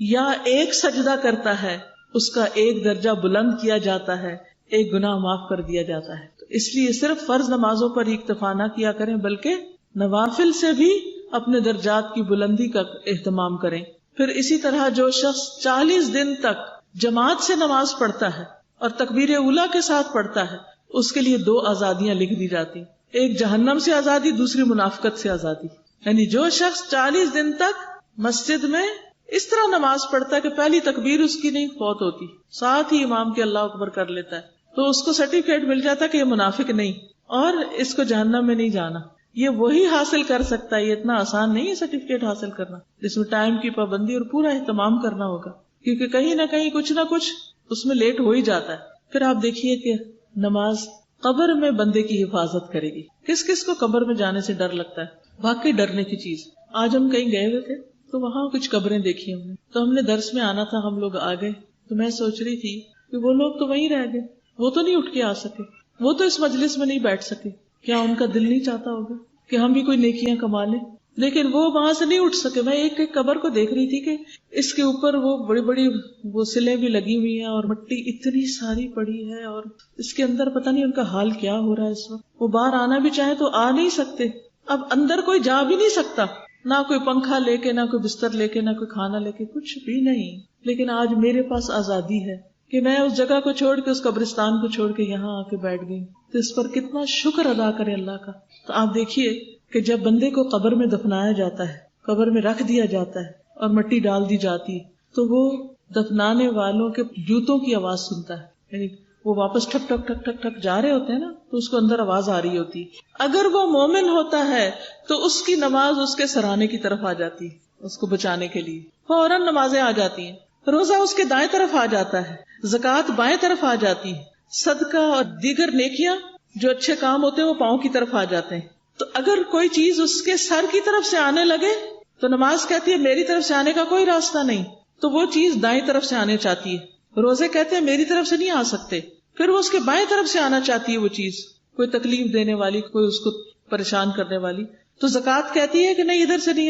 یا ایک سجدہ کرتا ہے اس کا ایک درجہ بلند کیا جاتا ہے، ایک گناہ معاف کر دیا جاتا ہے. تو اس لیے صرف فرض نمازوں پر ہی اکتفا نہ کیا کریں، بلکہ نوافل سے بھی اپنے درجات کی بلندی کا اہتمام کریں. پھر اسی طرح جو شخص 40 دن تک جماعت سے نماز پڑھتا ہے اور تکبیر اولیٰ کے ساتھ پڑھتا ہے، اس کے لیے 2 آزادیاں لکھ دی جاتی، ایک جہنم سے آزادی، دوسری منافقت سے آزادی. یعنی جو شخص 40 دن تک مسجد میں اس طرح نماز پڑھتا ہے کہ پہلی تکبیر اس کی نہیں فوت ہوتی، ساتھ ہی امام کے اللہ اکبر کر لیتا ہے، تو اس کو سرٹیفکیٹ مل جاتا ہے کہ یہ منافق نہیں اور اس کو جہنم میں نہیں جانا. یہ وہی حاصل کر سکتا ہے، یہ اتنا آسان نہیں ہے سرٹیفکیٹ حاصل کرنا، جس میں ٹائم کی پابندی اور پورا اہتمام کرنا ہوگا، کیونکہ کہیں نہ کہیں کچھ نہ کچھ اس میں لیٹ ہو ہی جاتا ہے. پھر آپ دیکھیے کہ نماز قبر میں بندے کی حفاظت کرے گی. کس کس کو قبر میں جانے سے ڈر لگتا ہے؟ واقعی ڈرنے کی چیز. آج ہم کہیں گئے ہوئے تھے تو وہاں کچھ قبریں دیکھی ہم نے، تو ہم نے درس میں آنا تھا، ہم لوگ آ گئے، تو میں سوچ رہی تھی کہ وہ لوگ تو وہیں رہ گئے، وہ تو نہیں اٹھ کے آ سکے، وہ تو اس مجلس میں نہیں بیٹھ سکے. کیا ان کا دل نہیں چاہتا ہوگا کہ ہم بھی کوئی نیکیاں کما لیں؟ لیکن وہ وہاں سے نہیں اٹھ سکے. میں ایک ایک قبر کو دیکھ رہی تھی کہ اس کے اوپر وہ بڑی بڑی وہ سلیں بھی لگی ہوئی ہیں اور مٹی اتنی ساری پڑی ہے، اور اس کے اندر پتہ نہیں ان کا حال کیا ہو رہا ہے اس وقت. وہ باہر آنا بھی چاہے تو آ نہیں سکتے، اب اندر کوئی جا بھی نہیں سکتا، نہ کوئی پنکھا لے کے، نہ کوئی بستر لے کے، نہ کوئی کھانا لے کے، کچھ بھی نہیں. لیکن آج میرے پاس آزادی ہے کہ میں اس جگہ کو چھوڑ کے، اس قبرستان کو چھوڑ کے یہاں آ کے بیٹھ گئی. تو اس پر کتنا شکر ادا کرے اللہ کا. تو آپ دیکھیے کہ جب بندے کو قبر میں دفنایا جاتا ہے، قبر میں رکھ دیا جاتا ہے اور مٹی ڈال دی جاتی ہے، تو وہ دفنانے والوں کے جوتوں کی آواز سنتا ہے. یعنی وہ واپس ٹھک ٹھک ٹھک ٹھک ٹھک جا رہے ہوتے ہیں نا، تو اس کو اندر آواز آ رہی ہوتی. اگر وہ مومن ہوتا ہے تو اس کی نماز اس کے سرانے کی طرف آ جاتی ہے، اس کو بچانے کے لیے فوراً نمازیں آ جاتی ہیں. روزہ اس کے دائیں طرف آ جاتا ہے، زکوٰۃ بائیں طرف آ جاتی ہے، صدقہ اور دیگر نیکیاں جو اچھے کام ہوتے ہیں وہ پاؤں کی طرف آ جاتے ہیں. تو اگر کوئی چیز اس کے سر کی طرف سے آنے لگے تو نماز کہتی ہے میری طرف سے آنے کا کوئی راستہ نہیں، تو وہ چیز دائیں طرف سے آنے چاہتی ہے. روزے کہتے ہیں میری طرف سے نہیں آ سکتے، پھر وہ اس کے بائیں طرف سے آنا چاہتی ہے وہ چیز، کوئی تکلیف دینے والی، کوئی اس کو پریشان کرنے والی. تو زکوٰۃ کہتی ہے کہ نہیں ادھر سے نہیں،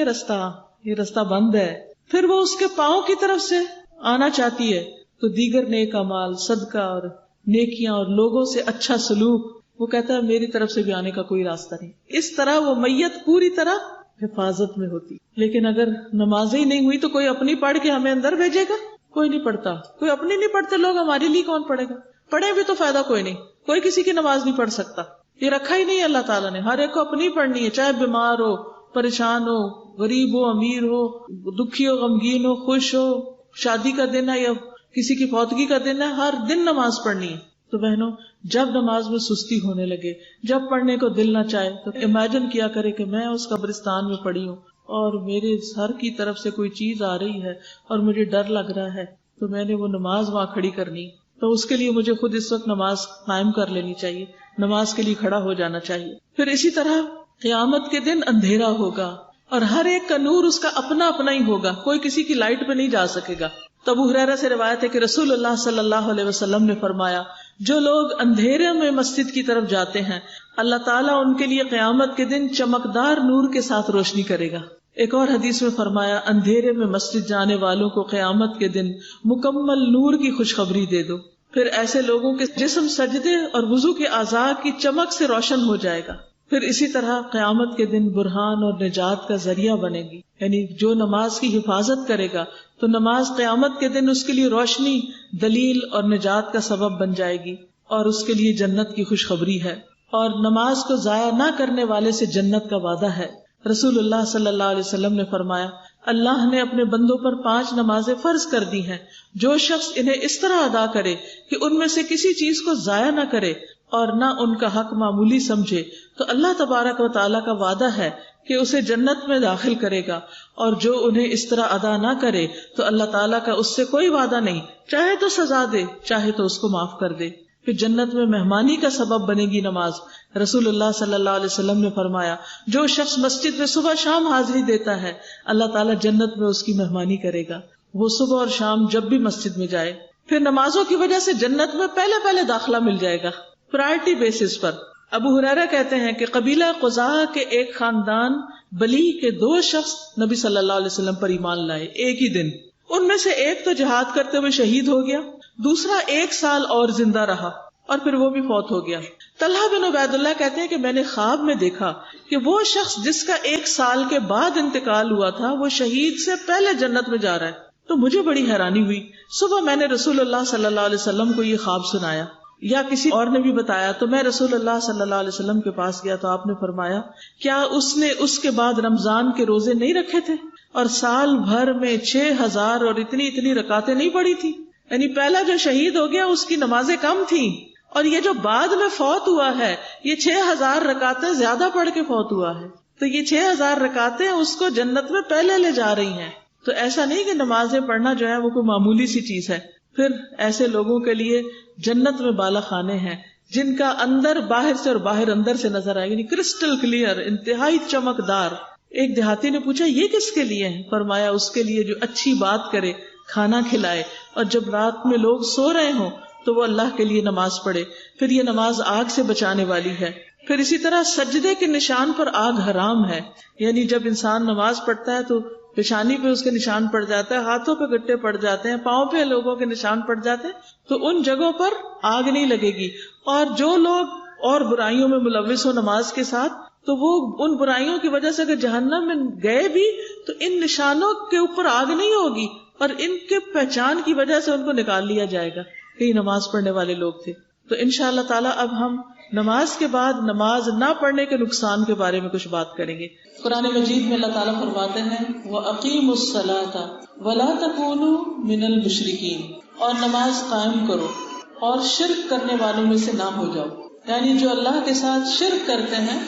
یہ رستہ بند ہے، پھر وہ اس کے پاؤں کی طرف سے آنا چاہتی ہے. تو دیگر نیک اعمال، صدقہ اور نیکیاں اور لوگوں سے اچھا سلوک، وہ کہتا ہے میری طرف سے بھی آنے کا کوئی راستہ نہیں. اس طرح وہ میت پوری طرح حفاظت میں ہوتی. لیکن اگر نماز ہی نہیں ہوئی تو کوئی اپنی پڑھ کے ہمیں اندر بھیجے گا؟ کوئی نہیں پڑھتا. کوئی اپنی نہیں پڑھتے لوگ، ہمارے لیے کون پڑھے گا؟ پڑھے بھی تو فائدہ کوئی نہیں، کوئی کسی کی نماز نہیں پڑھ سکتا. یہ رکھا ہی نہیں اللہ تعالیٰ نے. ہر ایک کو اپنی پڑھنی ہے، چاہے بیمار ہو، پریشان ہو، غریب ہو، امیر ہو، دکھی ہو، غمگین ہو، خوش ہو، شادی کا دن ہے یا کسی کی فوتگی کا دن ہے، ہر دن نماز پڑھنی ہے. تو بہنوں، جب نماز میں سستی ہونے لگے، جب پڑھنے کو دل نہ چاہے، تو امیجن کیا کرے کہ میں اس قبرستان میں پڑی ہوں اور میرے سر کی طرف سے کوئی چیز آ رہی ہے اور مجھے ڈر لگ رہا ہے، تو میں نے وہ نماز وہاں کھڑی کرنی. تو اس کے لیے مجھے خود اس وقت نماز قائم کر لینی چاہیے، نماز کے لیے کھڑا ہو جانا چاہیے. پھر اسی طرح قیامت کے دن اندھیرا ہوگا اور ہر ایک کا نور اس کا اپنا اپنا ہی ہوگا، کوئی کسی کی لائٹ پہ نہیں جا سکے گا. تو ابو ہریرہ سے روایت ہے کہ رسول اللہ صلی اللہ علیہ وسلم نے فرمایا، جو لوگ اندھیرے میں مسجد کی طرف جاتے ہیں، اللہ تعالیٰ ان کے لیے قیامت کے دن چمکدار نور کے ساتھ روشنی کرے گا. ایک اور حدیث میں فرمایا، اندھیرے میں مسجد جانے والوں کو قیامت کے دن مکمل نور کی خوشخبری دے دو. پھر ایسے لوگوں کے جسم سجدے اور وضو کے اعضاء کی چمک سے روشن ہو جائے گا. پھر اسی طرح قیامت کے دن برہان اور نجات کا ذریعہ بنے گی، یعنی جو نماز کی حفاظت کرے گا تو نماز قیامت کے دن اس کے لیے روشنی، دلیل اور نجات کا سبب بن جائے گی اور اس کے لیے جنت کی خوشخبری ہے. اور نماز کو ضائع نہ کرنے والے سے جنت کا وعدہ ہے. رسول اللہ صلی اللہ علیہ وسلم نے فرمایا، اللہ نے اپنے بندوں پر 5 نمازیں فرض کر دی ہیں، جو شخص انہیں اس طرح ادا کرے کہ ان میں سے کسی چیز کو ضائع نہ کرے اور نہ ان کا حق معمولی سمجھے، تو اللہ تبارک و تعالیٰ کا وعدہ ہے کہ اسے جنت میں داخل کرے گا. اور جو انہیں اس طرح ادا نہ کرے تو اللہ تعالیٰ کا اس سے کوئی وعدہ نہیں، چاہے تو سزا دے، چاہے تو اس کو معاف کر دے. پھر جنت میں مہمانی کا سبب بنے گی نماز. رسول اللہ صلی اللہ علیہ وسلم نے فرمایا، جو شخص مسجد میں صبح شام حاضری دیتا ہے، اللہ تعالیٰ جنت میں اس کی مہمانی کرے گا، وہ صبح اور شام جب بھی مسجد میں جائے. پھر نمازوں کی وجہ سے جنت میں پہلے داخلہ مل جائے گا، پرائرٹی بیسس پر. ابو ہریرہ کہتے ہیں کہ قبیلہ قزاع کے ایک خاندان بلی کے 2 شخص نبی صلی اللہ علیہ وسلم پر ایمان لائے ایک ہی دن. ان میں سے ایک تو جہاد کرتے ہوئے شہید ہو گیا، دوسرا 1 سال اور زندہ رہا اور پھر وہ بھی فوت ہو گیا. طلحہ بن عبید اللہ کہتے ہیں کہ میں نے خواب میں دیکھا کہ وہ شخص جس کا 1 سال کے بعد انتقال ہوا تھا، وہ شہید سے پہلے جنت میں جا رہا ہے. تو مجھے بڑی حیرانی ہوئی. صبح میں نے رسول اللہ صلی اللہ علیہ وسلم کو یہ خواب سنایا یا کسی اور نے بھی بتایا، تو میں رسول اللہ صلی اللہ علیہ وسلم کے پاس گیا تو آپ نے فرمایا، کیا اس نے اس کے بعد رمضان کے روزے نہیں رکھے تھے اور سال بھر میں 6000 اور اتنی رکعتیں نہیں پڑھی تھی؟ یعنی پہلا جو شہید ہو گیا اس کی نمازیں کم تھیں، اور یہ جو بعد میں فوت ہوا ہے یہ 6000 رکعتیں زیادہ پڑھ کے فوت ہوا ہے. تو یہ 6000 رکعتیں اس کو جنت میں پہلے لے جا رہی ہیں. تو ایسا نہیں کہ نمازیں پڑھنا جو ہے وہ کوئی معمولی سی چیز ہے. پھر ایسے لوگوں کے لیے جنت میں بالا خانے ہیں جن کا اندر باہر سے اور باہر اندر سے نظر آئے، یعنی کرسٹل کلیئر، انتہائی چمکدار. ایک دیہاتی نے پوچھا یہ کس کے لیے ہے؟ فرمایا اس کے لیے جو اچھی بات کرے، کھانا کھلائے، اور جب رات میں لوگ سو رہے ہوں تو وہ اللہ کے لیے نماز پڑھے. پھر یہ نماز آگ سے بچانے والی ہے. پھر اسی طرح سجدے کے نشان پر آگ حرام ہے، یعنی جب انسان نماز پڑھتا ہے تو پیشانی پہ اس کے نشان پڑ جاتا ہے، ہاتھوں پہ گٹے پڑ جاتے ہیں، پاؤں پہ لوگوں کے نشان پڑ جاتے ہیں، تو ان جگہوں پر آگ نہیں لگے گی. اور جو لوگ اور برائیوں میں ملوث ہو نماز کے ساتھ، تو وہ ان برائیوں کی وجہ سے اگر جہنم میں گئے بھی تو ان نشانوں کے اوپر آگ نہیں ہوگی، اور ان کے پہچان کی وجہ سے ان کو نکال لیا جائے گا کہ یہ نماز پڑھنے والے لوگ تھے. تو انشاءاللہ تعالیٰ اب ہم نماز کے بعد نماز نہ پڑھنے کے نقصان کے بارے میں کچھ بات کریں گے. قرآن مجید میں اللہ تعالیٰ فرماتے ہیں وَأَقِيمُوا الصَّلَاةَ وَلَا تَكُونُوا مِنَ الْمُشْرِكِينَ، اور نماز قائم کرو اور شرک کرنے والوں میں سے نہ ہو جاؤ. یعنی جو اللہ کے ساتھ شرک کرتے ہیں